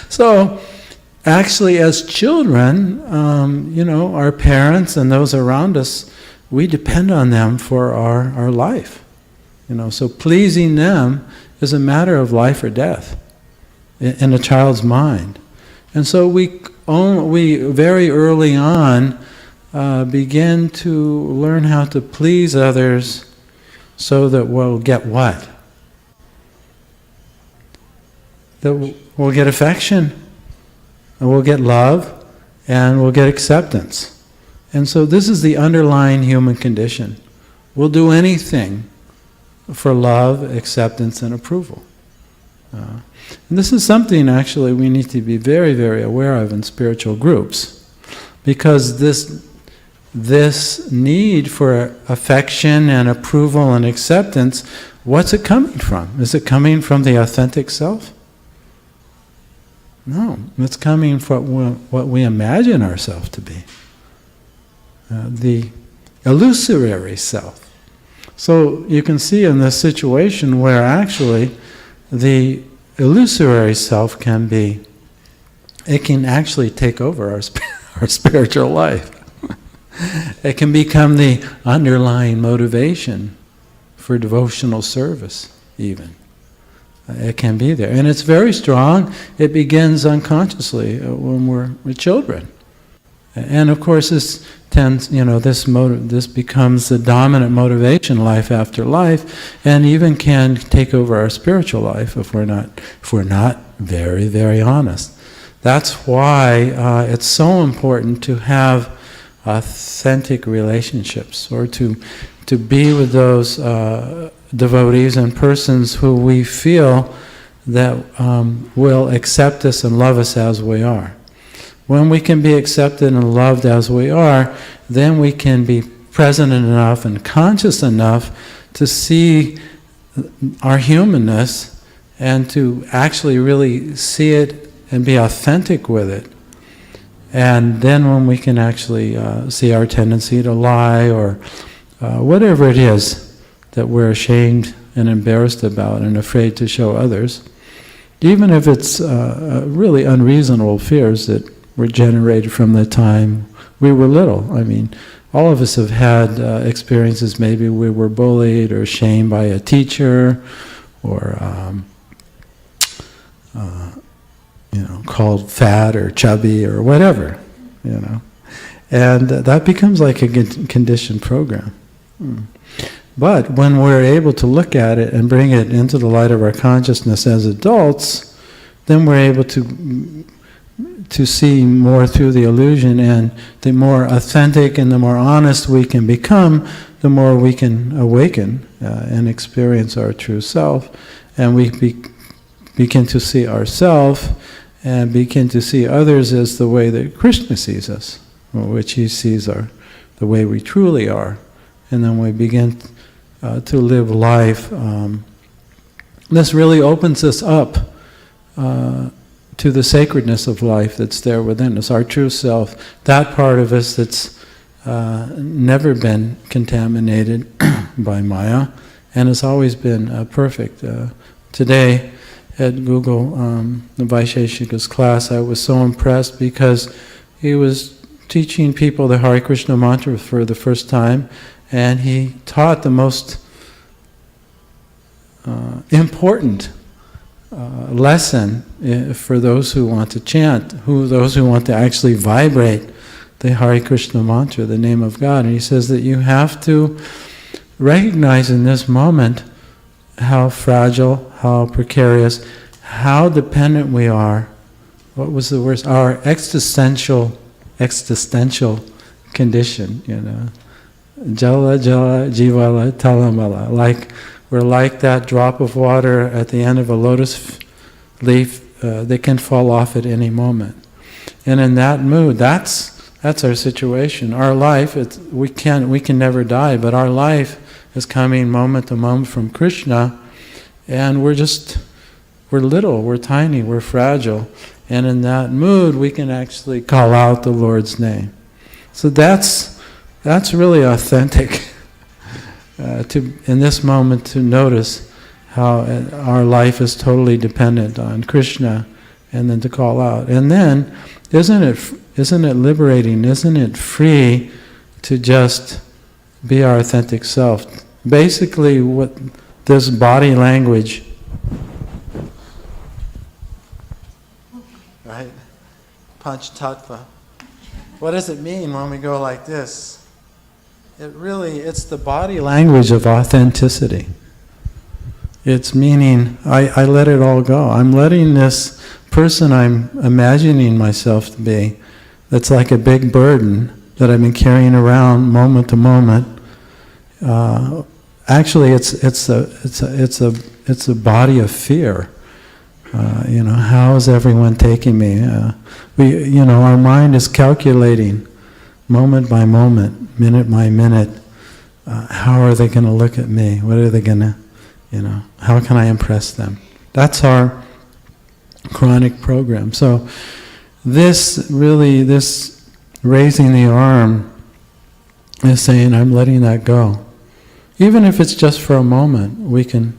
So, actually as children, our parents and those around us, we depend on them for our life. So pleasing them is a matter of life or death in a child's mind. And so we very early on begin to learn how to please others so that we'll get what? That we'll get affection, and we'll get love, and we'll get acceptance. And so this is the underlying human condition. We'll do anything for love, acceptance, and approval. And this is something actually we need to be very, very aware of in spiritual groups, because this need for affection and approval and acceptance, what's it coming from? Is it coming from the authentic self? No, it's coming from what we imagine ourselves to be. The illusory self. So you can see in this situation where actually the illusory self can actually take over our spiritual life. It can become the underlying motivation for devotional service, even. It can be there. And it's very strong. It begins unconsciously when we're children. And of course this becomes the dominant motivation life after life, and even can take over our spiritual life if we're not very, very honest. That's why it's so important to have authentic relationships, or to be with those devotees and persons who we feel that will accept us and love us as we are. When we can be accepted and loved as we are, then we can be present enough and conscious enough to see our humanness and to actually really see it and be authentic with it. And then when we can actually see our tendency to lie or whatever it is that we're ashamed and embarrassed about and afraid to show others, even if it's really unreasonable fears that were generated from the time we were little. I mean, all of us have had experiences, maybe we were bullied or shamed by a teacher, or called fat or chubby or whatever, and that becomes like a conditioned program. But when we're able to look at it and bring it into the light of our consciousness as adults, then we're able to to see more through the illusion, and the more authentic and the more honest we can become, the more we can awaken and experience our true self, and we begin to see ourselves and begin to see others as the way that Krishna sees us, which he sees the way we truly are, and then we begin to live life. This really opens us up to the sacredness of life that's there within us, our true self, that part of us that's never been contaminated by Maya and has always been perfect. Today at Google, the Vaisesika's class, I was so impressed because he was teaching people the Hare Krishna mantra for the first time, and he taught the most important lesson for those who want to chant, those who want to actually vibrate the Hare Krishna mantra, the name of God. And he says that you have to recognize in this moment how fragile, how precarious, how dependent we are. What was the word? Our existential condition, Jala jala jivala talamala. Like we're like that drop of water at the end of a lotus leaf that can fall off at any moment. And in that mood, that's our situation. Our life, we can never die, but our life is coming moment to moment from Krishna, and we're little, we're tiny, we're fragile. And in that mood, we can actually call out the Lord's name. So that's really authentic. In this moment, to notice how our life is totally dependent on Krishna, and then to call out. And then, isn't it liberating? Isn't it free to just be our authentic self? Basically, what this body language, right? Panch Tattva. What does it mean when we go like this? It's the body language of authenticity. It's meaning, I let it all go. I'm letting this person I'm imagining myself to be, that's like a big burden that I've been carrying around moment to moment. Actually, it's a body of fear. How is everyone taking me? Our mind is calculating moment by moment, minute by minute. How are they going to look at me? What are they going to, how can I impress them? That's our chronic program. So this raising the arm is saying, I'm letting that go. Even if it's just for a moment, we can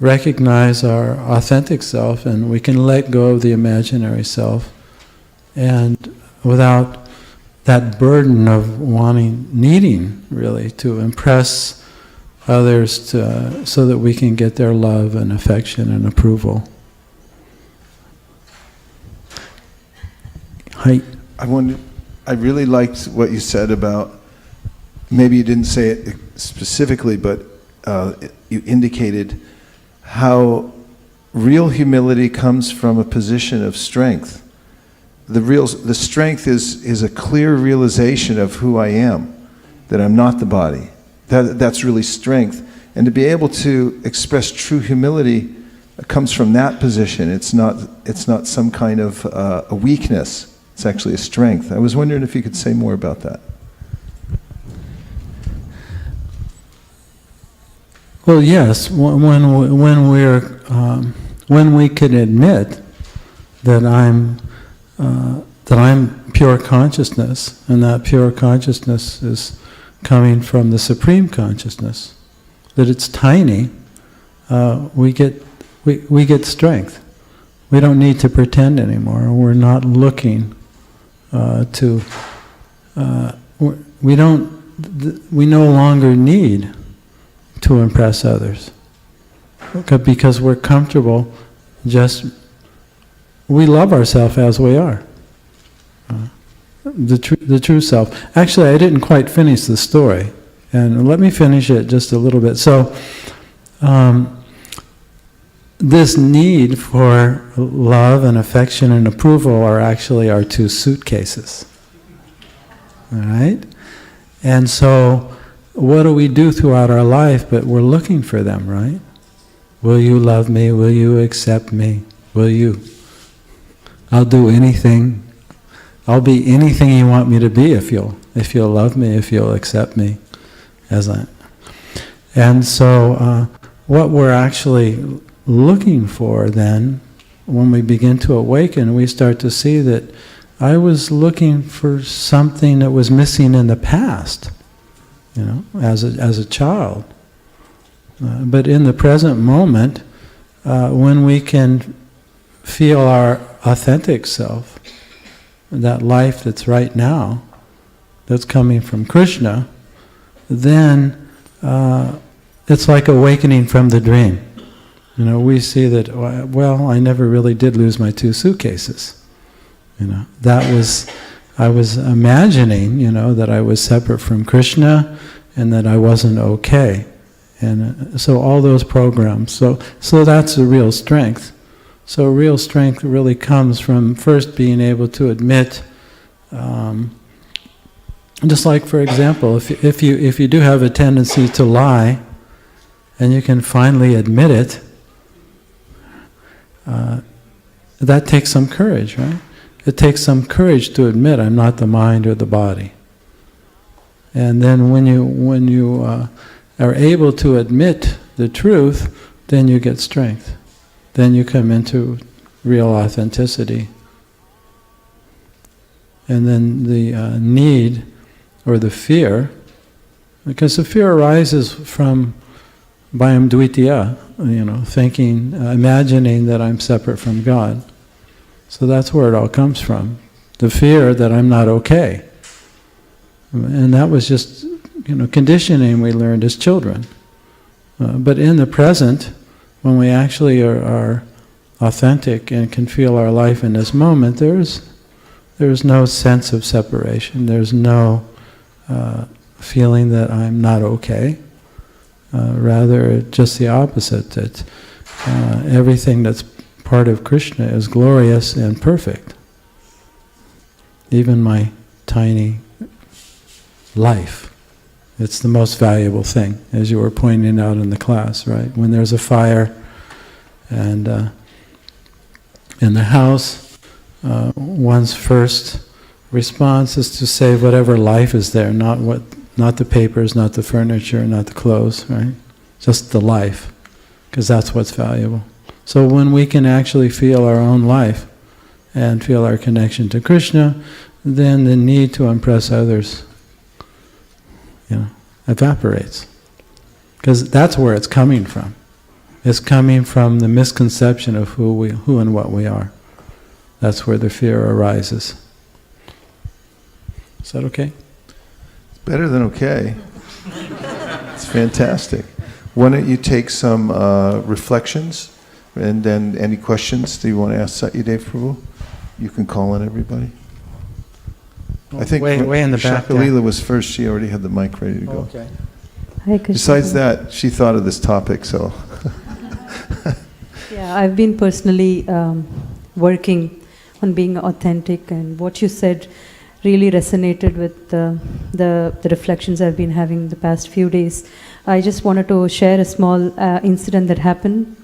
recognize our authentic self and we can let go of the imaginary self, and without that burden of needing really to impress others so that we can get their love and affection and approval. I really liked what you said about, maybe you didn't say it specifically, but you indicated how real humility comes from a position of strength. The strength is a clear realization of who I am, that I'm not the body. That's really strength. And to be able to express true humility comes from that position. It's not some kind of a weakness. It's actually a strength. I was wondering if you could say more about that. Well, yes. When we can admit that I'm pure consciousness, and that pure consciousness is coming from the Supreme Consciousness, that it's tiny, we get strength. We don't need to pretend anymore. We're not looking we no longer need to impress others, because we're comfortable. We love ourselves as we are. The true self. Actually, I didn't quite finish the story, and let me finish it just a little bit. So, this need for love and affection and approval are actually our two suitcases. All right? And so, what do we do throughout our life? But we're looking for them, right? Will you love me? Will you accept me? Will you? I'll do anything. I'll be anything you want me to be if you'll love me, if you'll accept me as I am. And so, what we're actually looking for then, when we begin to awaken, we start to see that I was looking for something that was missing in the past, as a child. But in the present moment, when we can feel our authentic self, that life that's right now, that's coming from Krishna, then it's like awakening from the dream. We see that, well, I never really did lose my two suitcases. I was imagining, that I was separate from Krishna and that I wasn't okay. And so all those programs, so that's a real strength. So real strength really comes from first being able to admit, just like, for example, if you do have a tendency to lie, and you can finally admit it, that takes some courage, right? It takes some courage to admit I'm not the mind or the body. And then when you are able to admit the truth, then you get strength. Then you come into real authenticity. And then the need or the fear, because the fear arises from Bhayam Dvitiya, thinking, imagining that I'm separate from God. So that's where it all comes from. The fear that I'm not okay. And that was just, conditioning we learned as children. But in the present, when we actually are authentic and can feel our life in this moment, there's no sense of separation. There's no feeling that I'm not okay. Rather, just the opposite, that everything that's part of Krishna is glorious and perfect. Even my tiny life, it's the most valuable thing, as you were pointing out in the class, right? When there's a fire and in the house, one's first response is to save whatever life is there, not the papers, not the furniture, not the clothes, right? Just the life, because that's what's valuable. So when we can actually feel our own life and feel our connection to Krishna, then the need to impress others, evaporates. Because that's where it's coming from. It's coming from the misconception of who and what we are. That's where the fear arises. Is that okay? Better than okay. It's fantastic. Why don't you take some reflections, and then any questions that you want to ask Satyadev Prabhu? You can call on everybody. I think way in the back. Shakalila was first. She already had the mic ready to go. Okay. Besides that, she thought of this topic, so. Yeah, I've been personally working on being authentic, and what you said really resonated with the reflections I've been having the past few days. I just wanted to share a small incident that happened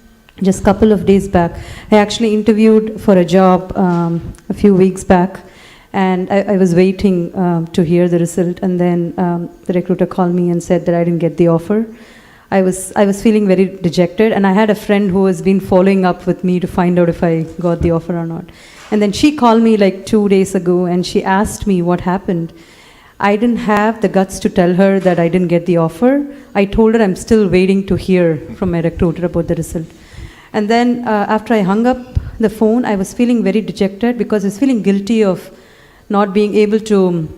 just a couple of days back. I actually interviewed for a job a few weeks back, and I was waiting to hear the result, and then the recruiter called me and said that I didn't get the offer. I was feeling very dejected, and I had a friend who has been following up with me to find out if I got the offer or not. And then she called me like 2 days ago, and she asked me what happened. I didn't have the guts to tell her that I didn't get the offer. I told her I'm still waiting to hear from my recruiter about the result. And then after I hung up the phone, I was feeling very dejected because I was feeling guilty of not being able to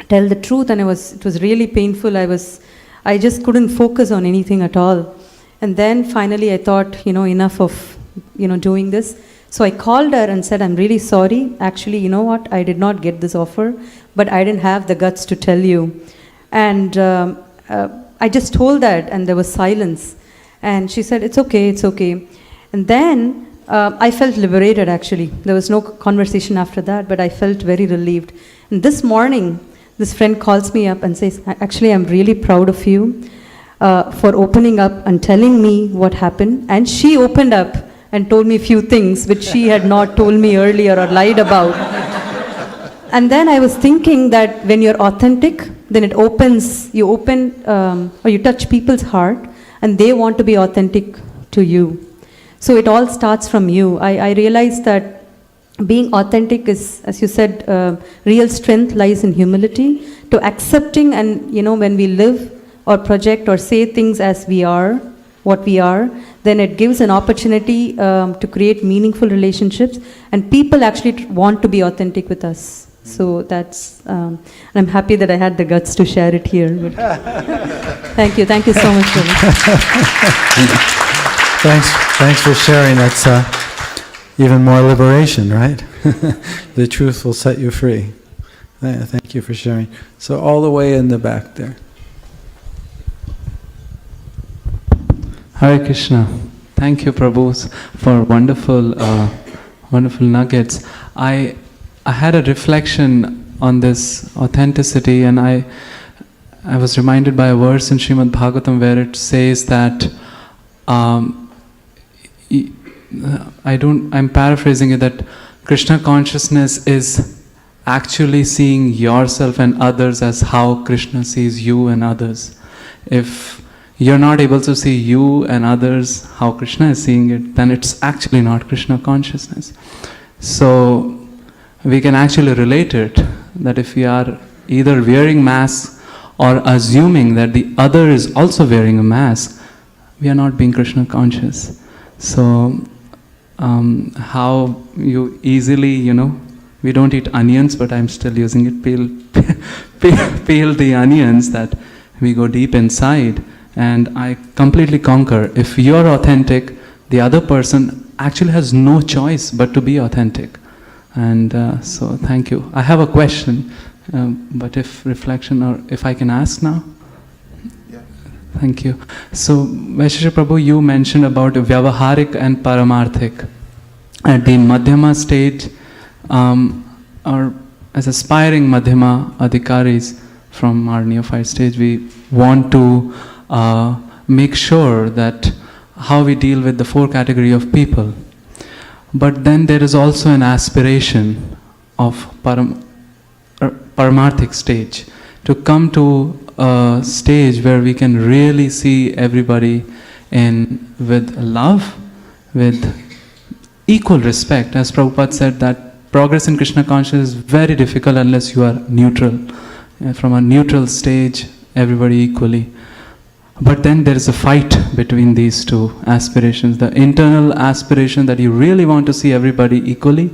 tell the truth, and it was really painful. I just couldn't focus on anything at all. And then finally I thought, enough of, doing this. So I called her and said, I'm really sorry. Actually, you know what? I did not get this offer, but I didn't have the guts to tell you. And I just told that, and there was silence. And she said, it's okay, it's okay. And then I felt liberated actually. There was no conversation after that, but I felt very relieved. And this morning, this friend calls me up and says, actually, I'm really proud of you for opening up and telling me what happened. And she opened up and told me a few things which she had not told me earlier or lied about. And then I was thinking that when you're authentic, then it opens, you open or you touch people's heart and they want to be authentic to you. So it all starts from you. I realized that being authentic is, as you said, real strength lies in humility, to accepting and, when we live or project or say things as we are, what we are, then it gives an opportunity to create meaningful relationships, and people actually want to be authentic with us. So that's, I'm happy that I had the guts to share it here. But thank you so much for it. Thanks for sharing. That's even more liberation, right? The truth will set you free. Thank you for sharing. So all the way in the back there. Hare Krishna. Thank you, Prabhu, for wonderful nuggets. I had a reflection on this authenticity, and I was reminded by a verse in Srimad Bhagavatam where it says that I'm paraphrasing it, that Krishna consciousness is actually seeing yourself and others as how Krishna sees you and others. If you're not able to see you and others how Krishna is seeing it, then it's actually not Krishna consciousness. So we can actually relate it, that if we are either wearing masks or assuming that the other is also wearing a mask, we are not being Krishna conscious. So how you easily, we don't eat onions, but I'm still using it, peel the onions, that we go deep inside, and I completely conquer. If you're authentic, the other person actually has no choice but to be authentic. And so thank you. I have a question, but if reflection, or if I can ask now? Thank you. So, Vaisesika Prabhu, you mentioned about Vyavaharik and Paramarthik. At the Madhyama stage, or as aspiring Madhyama Adhikaris from our neophyte stage, we want to make sure that how we deal with the four category of people. But then there is also an aspiration of Paramarthik stage, to come to a stage where we can really see everybody with love, with equal respect. As Prabhupada said, that progress in Krishna consciousness is very difficult unless you are neutral. From a neutral stage, everybody equally. But then there is a fight between these two aspirations. The internal aspiration that you really want to see everybody equally,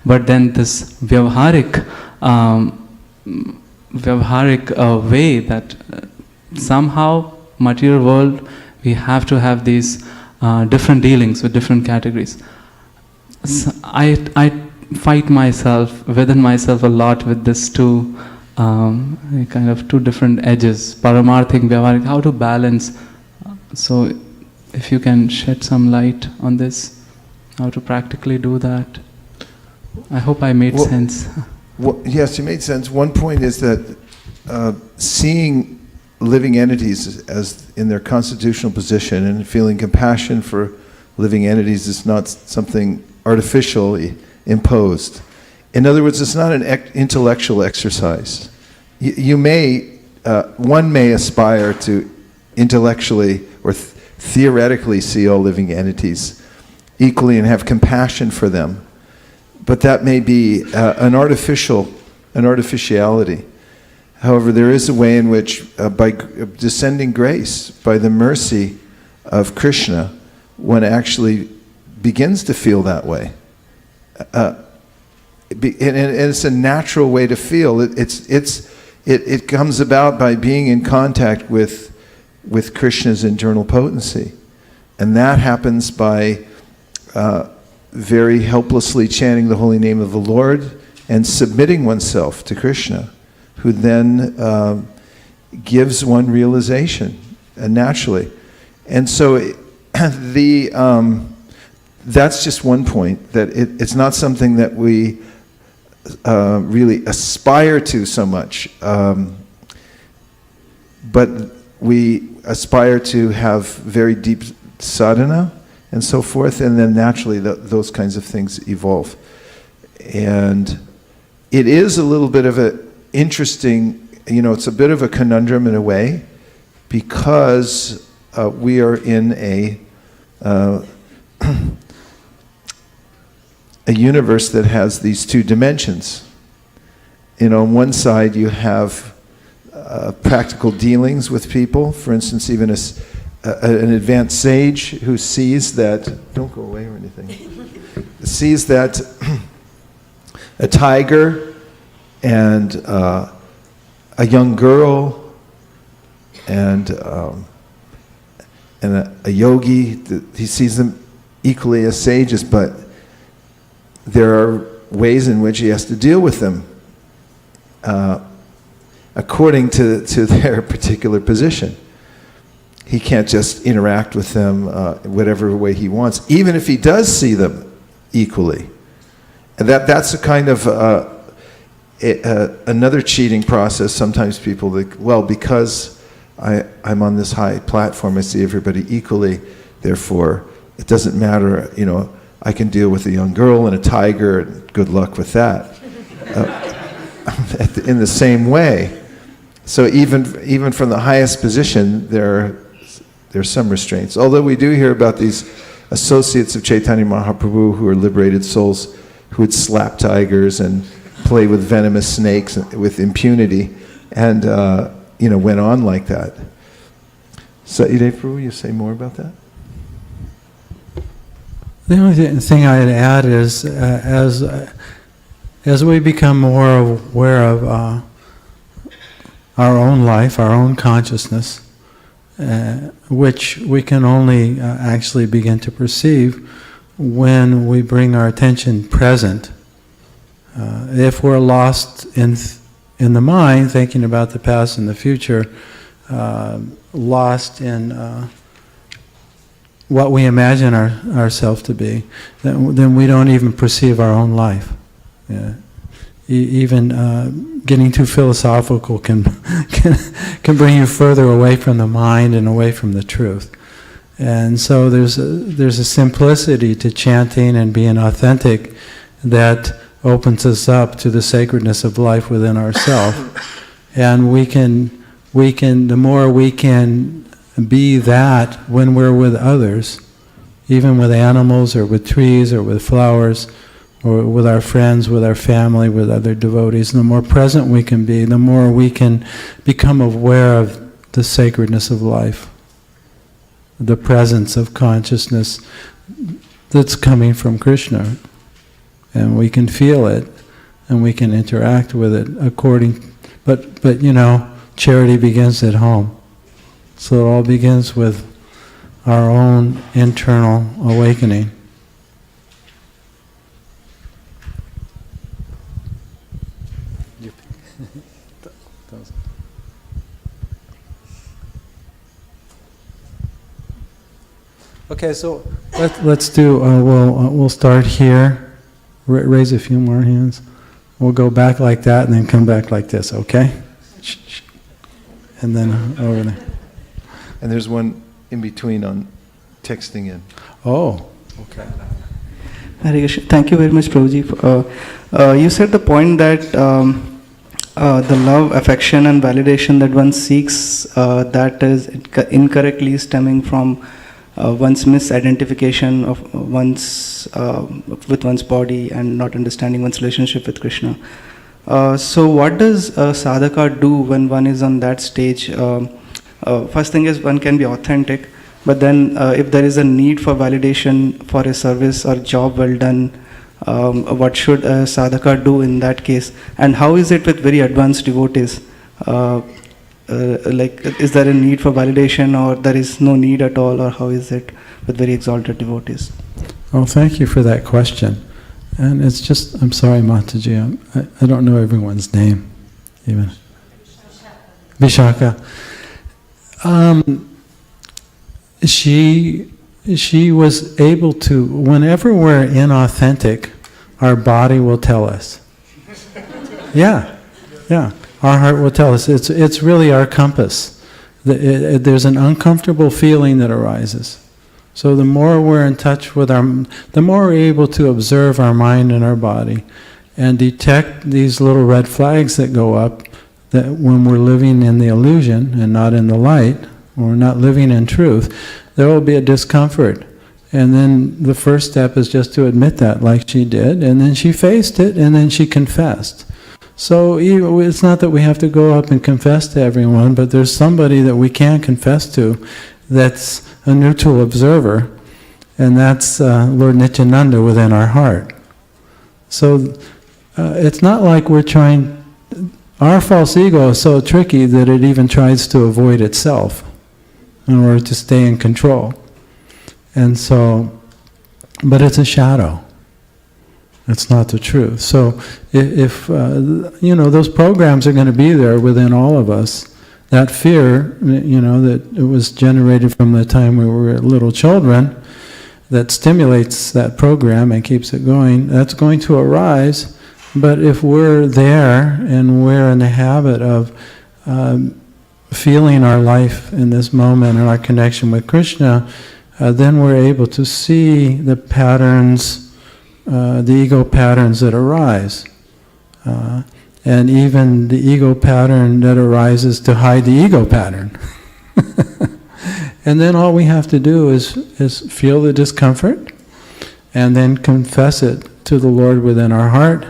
but then this Vyavaharik way that somehow material world, we have to have these different dealings with different categories. So I fight myself within myself a lot with this two kind of two different edges, Paramarthik, Vyavaharik, how to balance. So if you can shed some light on this, how to practically do that. I hope I made sense. Yes, you made sense. One point is that seeing living entities as in their constitutional position and feeling compassion for living entities is not something artificially imposed. In other words, it's not an intellectual exercise. One may aspire to intellectually or theoretically see all living entities equally and have compassion for them. But that may be an artificiality. However, there is a way in which, by descending grace, by the mercy of Krishna, one actually begins to feel that way. And it's a natural way to feel. It comes about by being in contact with Krishna's internal potency. And that happens by very helplessly chanting the holy name of the Lord and submitting oneself to Krishna, who then gives one realization naturally. And so that's just one point, that it's not something that we really aspire to so much, but we aspire to have very deep sadhana and so forth, and then naturally those kinds of things evolve. And it is a little bit of an interesting, it's a bit of a conundrum in a way, because we are in a universe that has these two dimensions. On one side you have practical dealings with people. For instance, even an advanced sage who sees that, don't go away or anything, sees that a tiger and a young girl and a yogi, he sees them equally as sages, but there are ways in which he has to deal with them according to their particular position. He can't just interact with them whatever way he wants, even if he does see them equally. And that's a kind of another cheating process. Sometimes people think, well, because I'm on this high platform, I see everybody equally, therefore it doesn't matter, I can deal with a young girl and a tiger, and good luck with that. In the same way. So even from the highest position, there's some restraints. Although we do hear about these associates of Chaitanya Mahaprabhu who are liberated souls who would slap tigers and play with venomous snakes with impunity, and went on like that. Satyadev Prabhu, you say more about that? The only thing I'd add is, as we become more aware of our own life, our own consciousness, which we can only actually begin to perceive when we bring our attention present. If we're lost in the mind, thinking about the past and the future, lost in what we imagine ourselves to be, then we don't even perceive our own life. Yeah. Even getting too philosophical can bring you further away from the mind and away from the truth. And so there's a simplicity to chanting and being authentic that opens us up to the sacredness of life within ourselves. And the more we can be that when we're with others, even with animals or with trees or with flowers, or with our friends, with our family, with other devotees, the more present we can be, the more we can become aware of the sacredness of life, the presence of consciousness that's coming from Krishna. And we can feel it, and we can interact with it but charity begins at home. So it all begins with our own internal awakening. Okay, so let's do. We'll start here. Raise a few more hands. We'll go back like that, and then come back like this. Okay? And then over there. And there's one in between on texting in. Oh, okay. Thank you very much, Prabhuji. You said the point that the love, affection, and validation that one seeks, that is incorrectly stemming from one's misidentification of with one's body and not understanding one's relationship with Krishna. So what does a sadhaka do when one is on that stage? First thing is, one can be authentic, but then if there is a need for validation for a service or job well done, what should a sadhaka do in that case? And how is it with very advanced devotees? Is there a need for validation, or there is no need at all, or how is it with very exalted devotees? Oh, thank you for that question. And it's just, I'm sorry, Mataji, I don't know everyone's name, even. Vishaka. She she was able to, whenever we're inauthentic, our body will tell us. Yeah. Our heart will tell us. It's really our compass. There's an uncomfortable feeling that arises. So the more we're in touch with the more we're able to observe our mind and our body and detect these little red flags that go up, that when we're living in the illusion and not in the light, or we're not living in truth, there will be a discomfort. And then the first step is just to admit that, like she did, and then she faced it, and then she confessed. So it's not that we have to go up and confess to everyone, but there's somebody that we can confess to that's a neutral observer, and that's Lord Nityananda within our heart. So it's not like we're trying. Our false ego is so tricky that it even tries to avoid itself in order to stay in control. And so, but it's a shadow. It's not the truth. So if those programs are going to be there within all of us, that fear, that it was generated from the time we were little children, that stimulates that program and keeps it going, that's going to arise. But if we're there and we're in the habit of feeling our life in this moment and our connection with Krishna, then we're able to see the patterns, the ego patterns that arise. And even the ego pattern that arises to hide the ego pattern. And then all we have to do is feel the discomfort and then confess it to the Lord within our heart,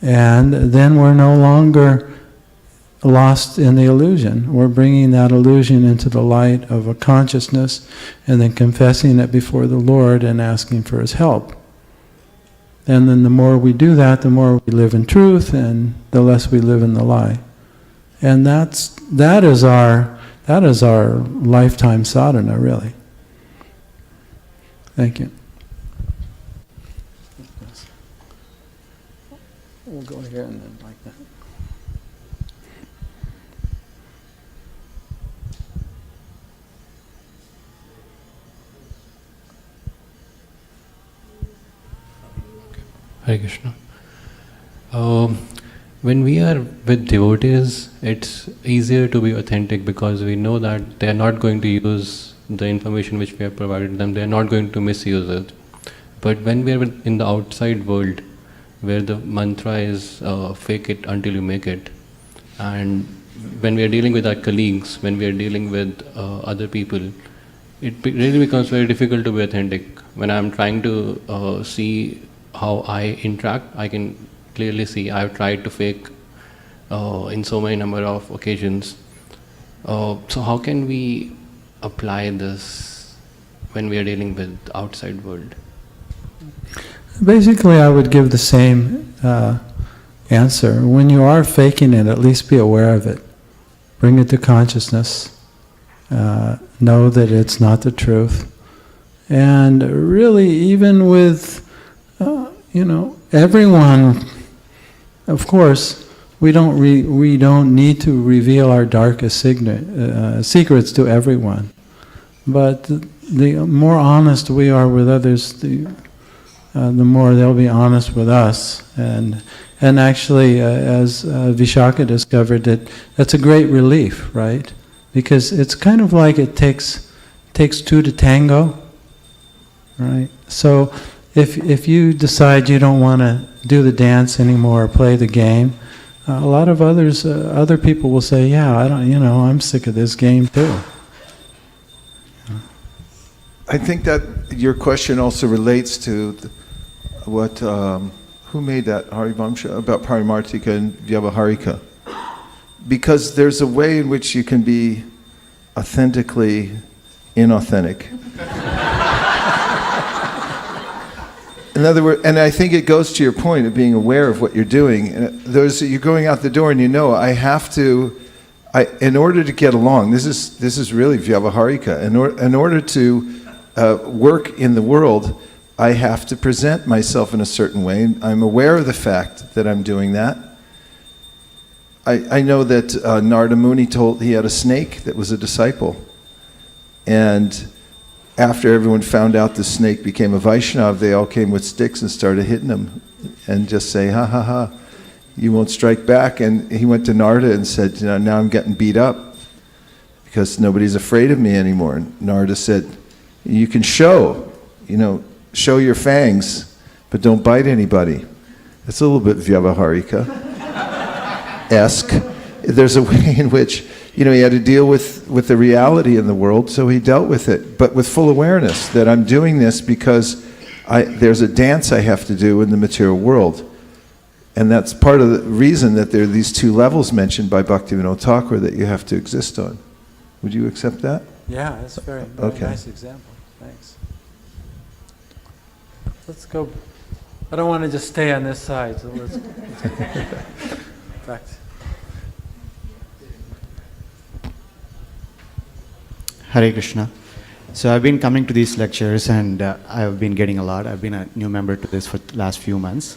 and then we're no longer lost in the illusion. We're bringing that illusion into the light of a consciousness and then confessing it before the Lord and asking for His help. And then the more we do that, the more we live in truth, and the less we live in the lie. And that is our lifetime sadhana, really. Thank you. We'll go here and then like that. Hare Krishna. When we are with devotees, it's easier to be authentic because we know that they are not going to use the information which we have provided them, they are not going to misuse it. But when we are in the outside world, where the mantra is fake it until you make it, and when we are dealing with our colleagues, when we are dealing with other people, it really becomes very difficult to be authentic. When I am trying to see how I interact, I can clearly see I've tried to fake in so many number of occasions. So how can we apply this when we are dealing with outside world? Basically, I would give the same answer. When you are faking it, at least be aware of it. Bring it to consciousness. Know that it's not the truth. And really, even with everyone, of course, we don't need to reveal our darkest secrets to everyone. But the more honest we are with others, the more they'll be honest with us. And actually, as Vishaka discovered, that's a great relief, right? Because it's kind of like it takes two to tango, right? So if you decide you don't want to do the dance anymore or play the game, a lot of other people will say, yeah, I'm sick of this game too. I think that your question also relates to what, who made that Harivamsha about Parimartika and Vyavaharika? Because there's a way in which you can be authentically inauthentic. In other words, and I think it goes to your point of being aware of what you're doing. You're going out the door and in order to get along, this is really Vyavaharika. In order to work in the world, I have to present myself in a certain way. I'm aware of the fact that I'm doing that. I know that Narada Muni he had a snake that was a disciple. And after everyone found out the snake became a Vaishnav, they all came with sticks and started hitting him and just say, ha ha ha, you won't strike back. And he went to Narada and said, now I'm getting beat up because nobody's afraid of me anymore. And Narada said, you can show your fangs, but don't bite anybody. It's a little bit Vyavaharika-esque. There's a way in which, he had to deal with the reality in the world, so he dealt with it, but with full awareness that I'm doing this because there's a dance I have to do in the material world. And that's part of the reason that there are these two levels mentioned by Bhaktivinoda Thakur that you have to exist on. Would you accept that? Yeah, that's a very nice example. Thanks. Let's go. I don't want to just stay on this side, so let's go back. Hare Krishna. So I've been coming to these lectures and I've been getting a lot. I've been a new member to this for the last few months.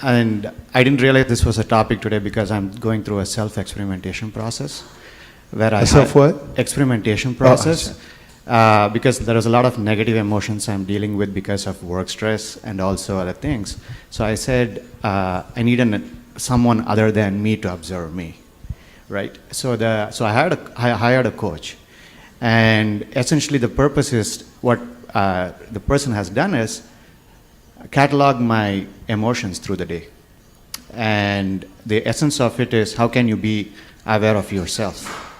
And I didn't realize this was a topic today because I'm going through a self-experimentation process. Where experimentation process. Because there is a lot of negative emotions I'm dealing with because of work stress and also other things. So I said, I need someone other than me to observe me, right? So I hired a coach. And essentially the purpose is, what the person has done is catalog my emotions through the day. And the essence of it is, how can you be aware of yourself?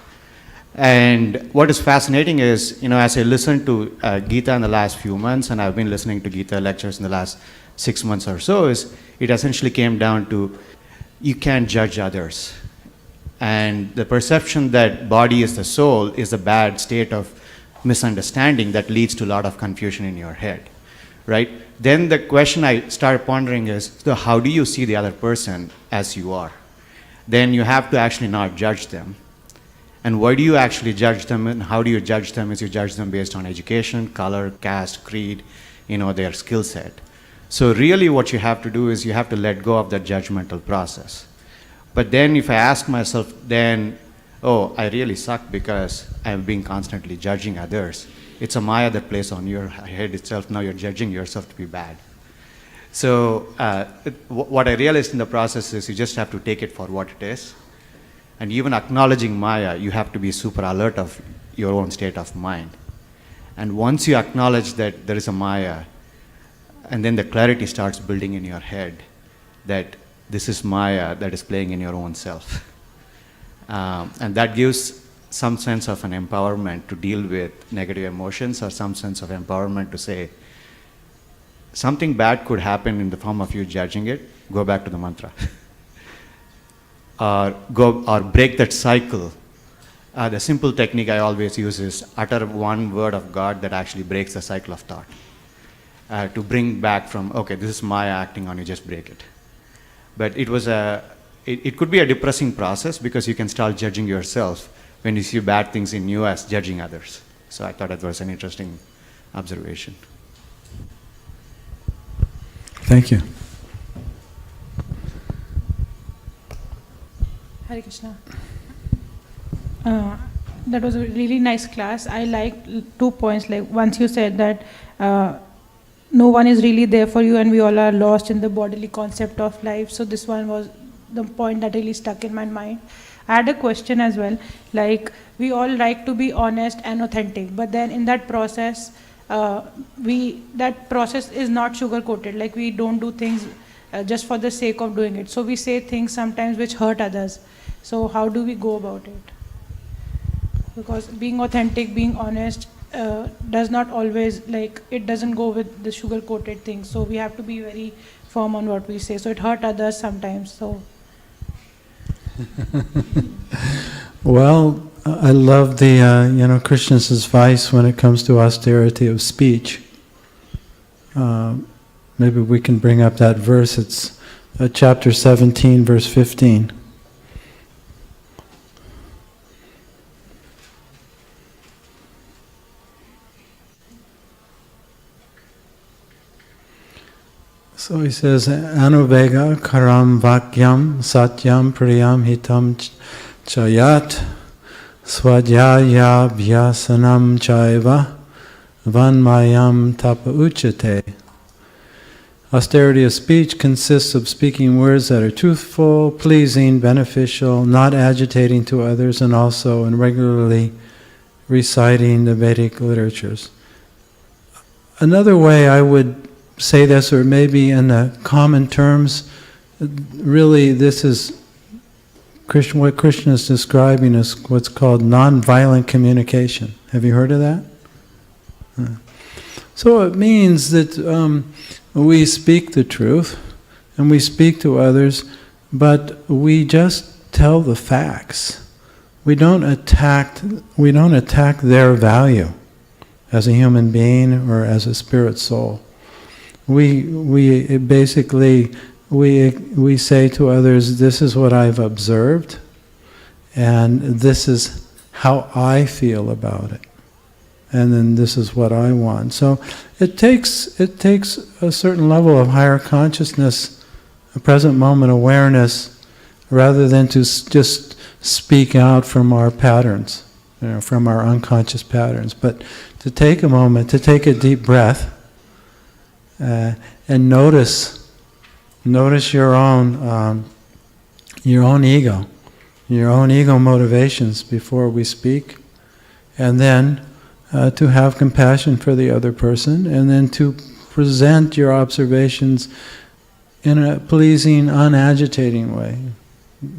And what is fascinating is, as I listened to Gita in the last few months, and I've been listening to Gita lectures in the last 6 months or so, it essentially came down to, you can't judge others. And the perception that body is the soul is a bad state of misunderstanding that leads to a lot of confusion in your head, right? Then the question I started pondering is, so how do you see the other person as you are? Then you have to actually not judge them. And why do you actually judge them, and how do you judge them? Is you judge them based on education, color, caste, creed, their skill set. So really what you have to do is you have to let go of that judgmental process. But then if I ask myself then, oh, I really suck because I'm being constantly judging others. It's a maya that plays on your head itself. Now you're judging yourself to be bad. So what I realized in the process is you just have to take it for what it is. And even acknowledging maya, you have to be super alert of your own state of mind. And once you acknowledge that there is a maya, and then the clarity starts building in your head that this is maya that is playing in your own self. And that gives some sense of an empowerment to deal with negative emotions, or some sense of empowerment to say, something bad could happen in the form of you judging it, go back to the mantra. Or break that cycle. The simple technique I always use is utter one word of God that actually breaks the cycle of thought. To bring back from, okay, this is Maya acting on you, just break it. But it could be a depressing process because you can start judging yourself when you see bad things in you as judging others. So I thought that was an interesting observation. Thank you. Hare Krishna. That was a really nice class. I liked 2 points. Like once you said that no one is really there for you and we all are lost in the bodily concept of life. So this one was the point that really stuck in my mind. I had a question as well. Like we all like to be honest and authentic, but then in that process, that process is not sugar coated. Like we don't do things just for the sake of doing it. So we say things sometimes which hurt others. So how do we go about it? Because being authentic, being honest, does not always, like, it doesn't go with the sugar coated things. So we have to be very firm on what we say. So it hurt others sometimes. So. Well, I love the Krishna's advice when it comes to austerity of speech. Maybe we can bring up that verse. It's chapter 17, verse 15. So he says, Anuvega karam vakyam satyam priyam hitam chayat swadhyaya vyasanam chaiva vanmayam tapa uchate. Austerity of speech consists of speaking words that are truthful, pleasing, beneficial, not agitating to others, and also in regularly reciting the Vedic literatures. Another way I would say this, or maybe in the common terms, really this is what Krishna is describing as what's called non-violent communication. Have you heard of that? So it means that we speak the truth and we speak to others, but we just tell the facts. We don't attack their value as a human being or as a spirit soul. We basically say to others, this is what I've observed, and this is how I feel about it, and then this is what I want. So it takes a certain level of higher consciousness, a present moment awareness, rather than to just speak out from our patterns, from our unconscious patterns, but to take a moment, to take a deep breath, and notice your own ego, your own ego motivations before we speak, and then to have compassion for the other person, and then to present your observations in a pleasing, unagitating way,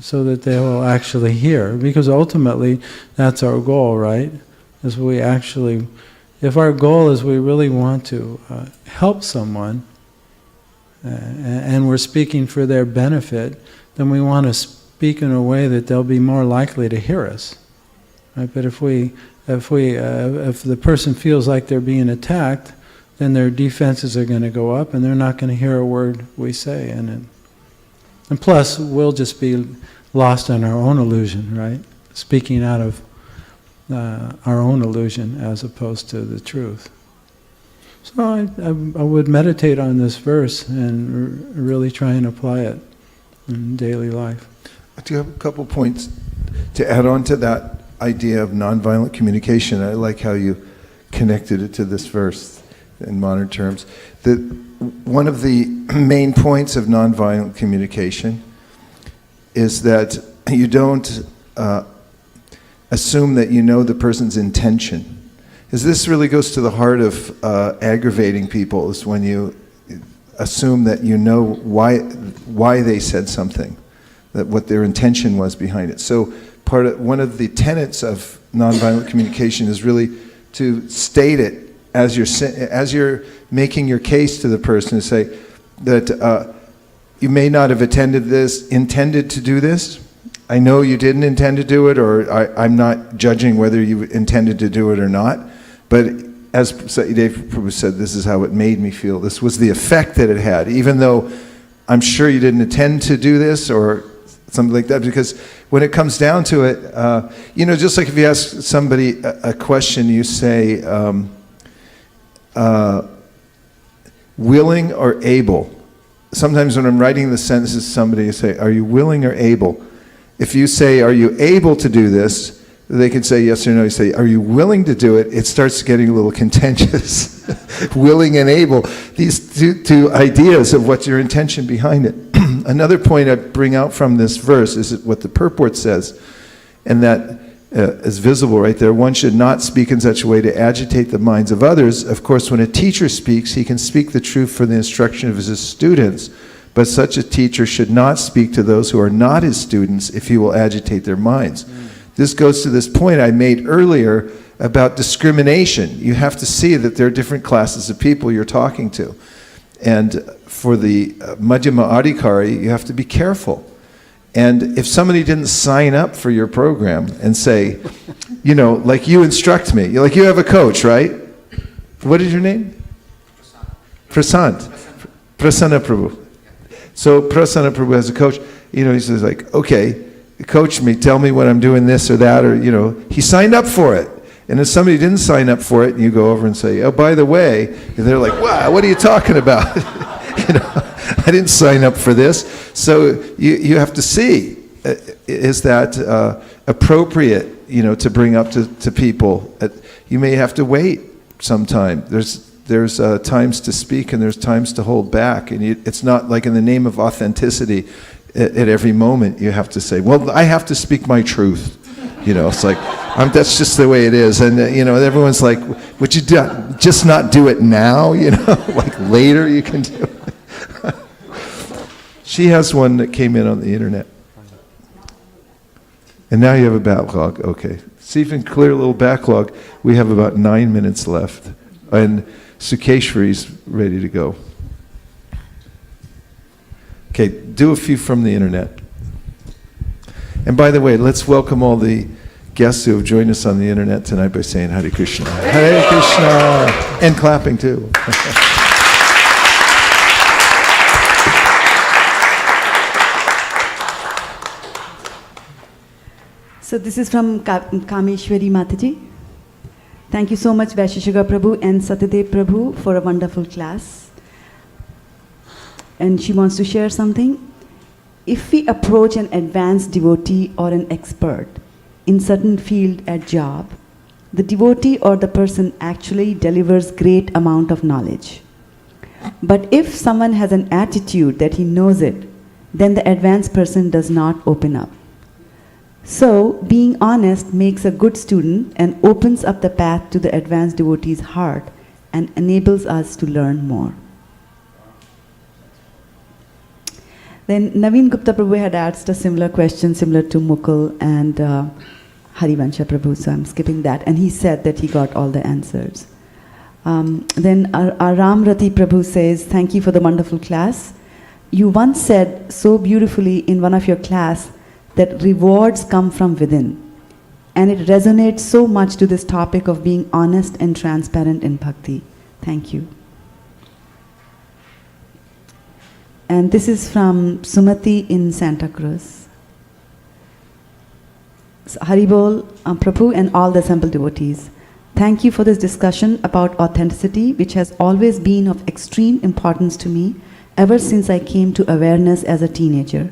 so that they will actually hear. Because ultimately, that's our goal, right? If our goal is we really want to help someone, and we're speaking for their benefit, then we want to speak in a way that they'll be more likely to hear us. Right? But if the person feels like they're being attacked, then their defenses are going to go up, and they're not going to hear a word we say. And plus, we'll just be lost in our own illusion, right? Speaking out of our own illusion as opposed to the truth. So I would meditate on this verse and really try and apply it in daily life. I do have a couple points to add on to that idea of nonviolent communication. I like how you connected it to this verse in modern terms. That one of the main points of nonviolent communication is that you don't assume that you know the person's intention. Because this really goes to the heart of aggravating people, is when you assume that you know why they said something, that what their intention was behind it. So one of the tenets of nonviolent communication is really to state it as you're making your case to the person, to say that you may not have intended to do this. I know you didn't intend to do it, or I'm not judging whether you intended to do it or not, but as Dave Prabhu said, this is how it made me feel. This was the effect that it had, even though I'm sure you didn't intend to do this or something like that, because when it comes down to it, just like if you ask somebody a question, you say, willing or able. Sometimes when I'm writing the sentences, somebody say, are you willing or able? If you say, are you able to do this? They can say yes or no. You say, are you willing to do it? It starts getting a little contentious. Willing and able. These two ideas of what's your intention behind it. Another point I bring out from this verse is what the purport says, and that is visible right there. One should not speak in such a way to agitate the minds of others. Of course, when a teacher speaks, he can speak the truth for the instruction of his students, but such a teacher should not speak to those who are not his students if he will agitate their minds. This goes to this point I made earlier about discrimination. You have to see that there are different classes of people you're talking to. And for the Madhyama Adhikari, you have to be careful. And if somebody didn't sign up for your program and say, like you instruct me, like you have a coach, right? What is your name? Prasanna Prabhu. So Prasanna Prabhu has a coach, he says like, okay, coach me, tell me when I'm doing this or that, or, he signed up for it. And if somebody didn't sign up for it, and you go over and say, oh, by the way, and they're like, wow, what are you talking about? I didn't sign up for this. So you have to see, is that appropriate, to bring up to people? You may have to wait sometime. There's times to speak and there's times to hold back. And it's not like in the name of authenticity, at every moment you have to say, well, I have to speak my truth. It's like, that's just the way it is. And, everyone's like, would you just not do it now? Like later you can do it. She has one that came in on the internet. And now you have a backlog. Okay. See if you can clear a little backlog. We have about 9 minutes left. And Sukeshwari's ready to go. Okay, do a few from the internet. And by the way, let's welcome all the guests who have joined us on the internet tonight by saying Hare Krishna. Hare Krishna. And clapping too. So this is from Kameshwari Mataji. Thank you so much Vaisesika Prabhu and Satyadev Prabhu for a wonderful class. And she wants to share something. If we approach an advanced devotee or an expert in certain field at job, the devotee or the person actually delivers great amount of knowledge. But if someone has an attitude that he knows it, then the advanced person does not open up. So, being honest makes a good student and opens up the path to the advanced devotee's heart and enables us to learn more. Then Naveen Gupta Prabhu had asked a similar question similar to Mukul and Harivansha Prabhu, so I'm skipping that. And he said that he got all the answers. Then Ram Rati Prabhu says, thank you for the wonderful class. You once said so beautifully in one of your class that rewards come from within. And it resonates so much to this topic of being honest and transparent in bhakti. Thank you. And this is from Sumati in Santa Cruz. So, Haribol, Prabhu and all the assembled devotees. Thank you for this discussion about authenticity, which has always been of extreme importance to me ever since I came to awareness as a teenager.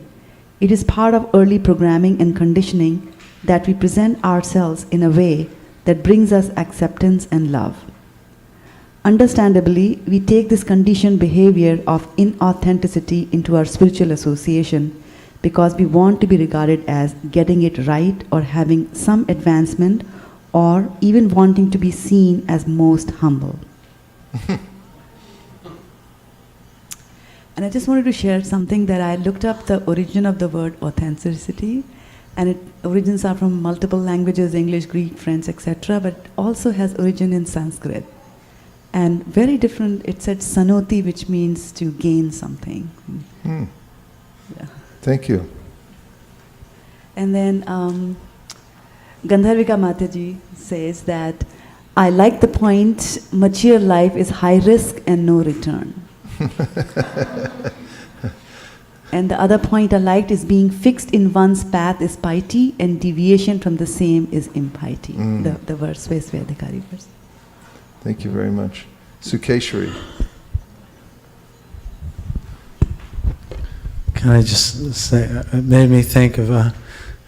It is part of early programming and conditioning that we present ourselves in a way that brings us acceptance and love. Understandably, we take this conditioned behavior of inauthenticity into our spiritual association because we want to be regarded as getting it right or having some advancement or even wanting to be seen as most humble. And I just wanted to share something that I looked up the origin of the word authenticity, and origins are from multiple languages, English, Greek, French, etc., but it also has origin in Sanskrit. And very different, it said sanoti, which means to gain something. Yeah. Thank you. And then Gandharvika Mataji says that, I like the point, mature life is high risk and no return. And the other point I liked is being fixed in one's path is piety and deviation from the same is impiety. The verse, Vaisesika verse. Thank you very much. Sukeshwari. Can I just say, it made me think of, I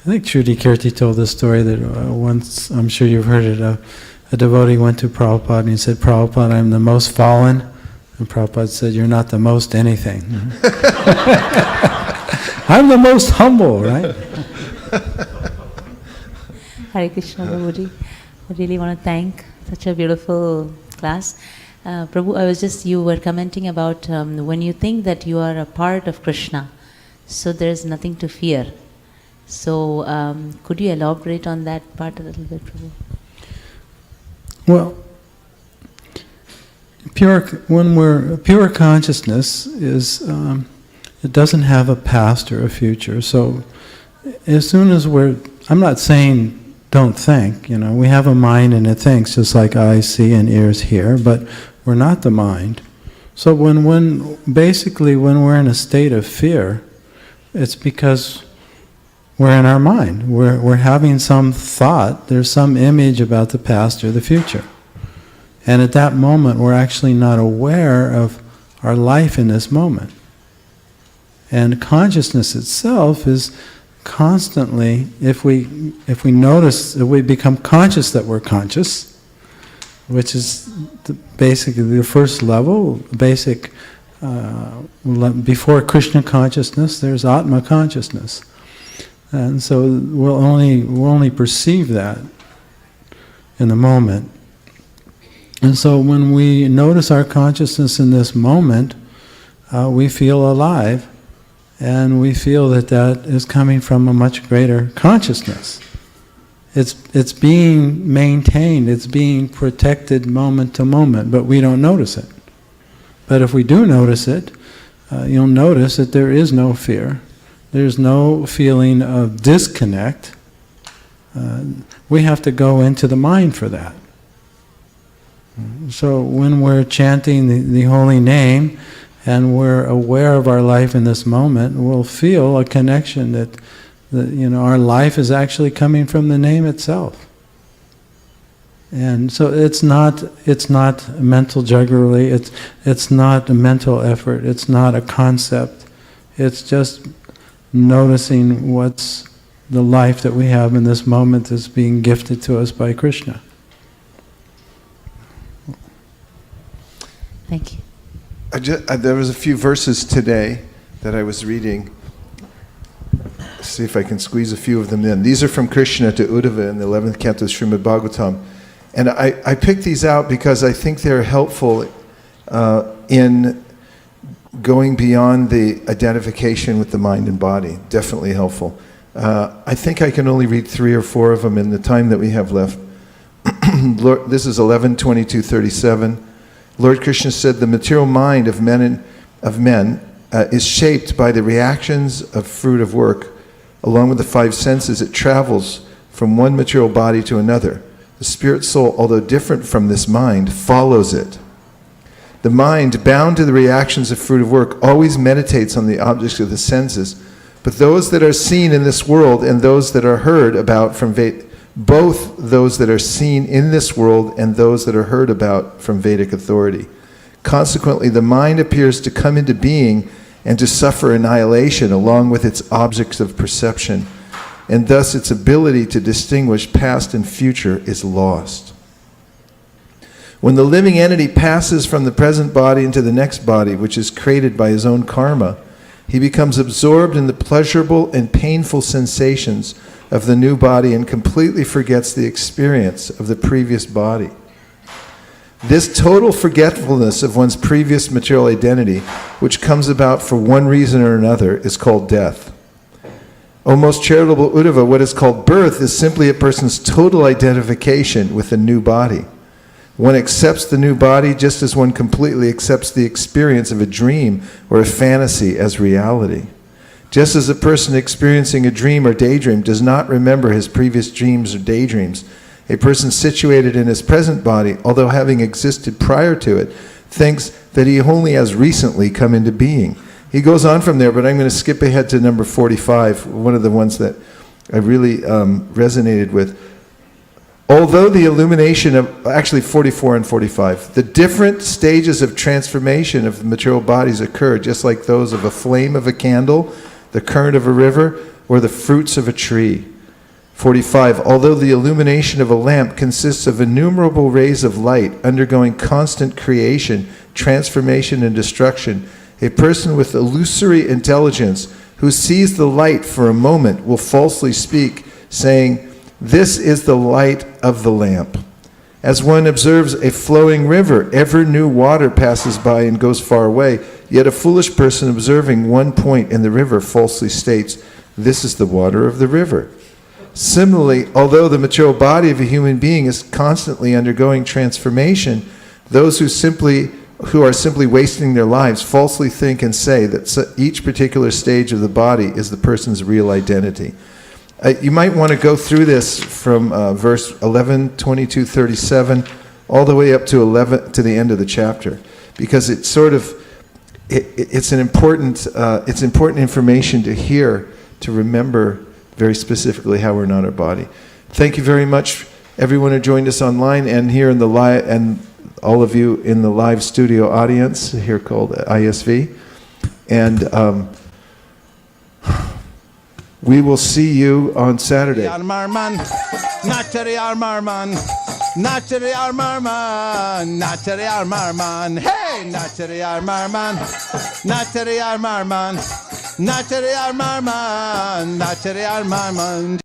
think Trudy Kirti told this story that once, I'm sure you've heard it, a devotee went to Prabhupada and he said, Prabhupada, I'm the most fallen. And Prabhupada said, you're not the most anything. I'm the most humble, right? Hare Krishna, Prabhuji. I really want to thank such a beautiful class. Prabhu, you were commenting about when you think that you are a part of Krishna, so there's nothing to fear. So could you elaborate on that part a little bit, Prabhu? Well, pure consciousness is, it doesn't have a past or a future. So as soon as I'm not saying don't think, we have a mind and it thinks just like eyes see and ears hear, but we're not the mind. So when we're in a state of fear, it's because we're in our mind. We're having some thought, there's some image about the past or the future. And at that moment, we're actually not aware of our life in this moment. And consciousness itself is constantly, if we notice, if we become conscious that we're conscious, which is basically the first level, basic, before Krishna consciousness, there's Atma consciousness. And so we'll only perceive that in the moment. And so when we notice our consciousness in this moment, we feel alive, and we feel that that is coming from a much greater consciousness. It's being maintained, it's being protected moment to moment, but we don't notice it. But if we do notice it, you'll notice that there is no fear. There's no feeling of disconnect. We have to go into the mind for that. So when we're chanting the holy name and we're aware of our life in this moment, we'll feel a connection that our life is actually coming from the name itself. And so it's not mental jugglery, it's not a mental effort, it's not a concept. It's just noticing what's the life that we have in this moment is being gifted to us by Krishna. Thank you. There was a few verses today that I was reading. Let's see if I can squeeze a few of them in. These are from Krishna to Uddhava in the 11th canto of Srimad Bhagavatam. And I picked these out because I think they're helpful in going beyond the identification with the mind and body. Definitely helpful. I think I can only read 3 or 4 of them in the time that we have left. This is 11:22:37. Lord Krishna said, the material mind of men is shaped by the reactions of fruit of work. Along with the 5 senses, it travels from one material body to another. The spirit soul, although different from this mind, follows it. The mind, bound to the reactions of fruit of work, always meditates on the objects of the senses. But those that are seen in this world and those that are heard about from both those that are seen in this world and those that are heard about from Vedic authority. Consequently, the mind appears to come into being and to suffer annihilation along with its objects of perception, and thus its ability to distinguish past and future is lost. When the living entity passes from the present body into the next body, which is created by his own karma, he becomes absorbed in the pleasurable and painful sensations of the new body and completely forgets the experience of the previous body. This total forgetfulness of one's previous material identity, which comes about for one reason or another, is called death. O most charitable Uddhava, what is called birth is simply a person's total identification with a new body. One accepts the new body just as one completely accepts the experience of a dream or a fantasy as reality. Just as a person experiencing a dream or daydream does not remember his previous dreams or daydreams, a person situated in his present body, although having existed prior to it, thinks that he only has recently come into being. He goes on from there, but I'm going to skip ahead to number 45, one of the ones that I really resonated with. Although the illumination of, actually 44 and 45, the different stages of transformation of the material bodies occur just like those of a flame of a candle, the current of a river, or the fruits of a tree. 45, although the illumination of a lamp consists of innumerable rays of light undergoing constant creation, transformation, and destruction, a person with illusory intelligence who sees the light for a moment will falsely speak, saying, "This is the light of the lamp." As one observes a flowing river, ever new water passes by and goes far away, yet a foolish person observing one point in the river falsely states, "This is the water of the river." Similarly, although the material body of a human being is constantly undergoing transformation, those who are simply wasting their lives falsely think and say that each particular stage of the body is the person's real identity. You might want to go through this from verse 11:22:37 all the way up to the end of the chapter, because it's sort of it's important information to hear, to remember very specifically how we're not our body. Thank you very much, everyone who joined us online and here in the live and all of you in the live studio audience here called ISV. And we will see you on Saturday. Natari Armarman, Natari Armarman, Natari Armarman, hey, Natari Armarman, Natari Armarman, Natari Armarman, Natari Armarman.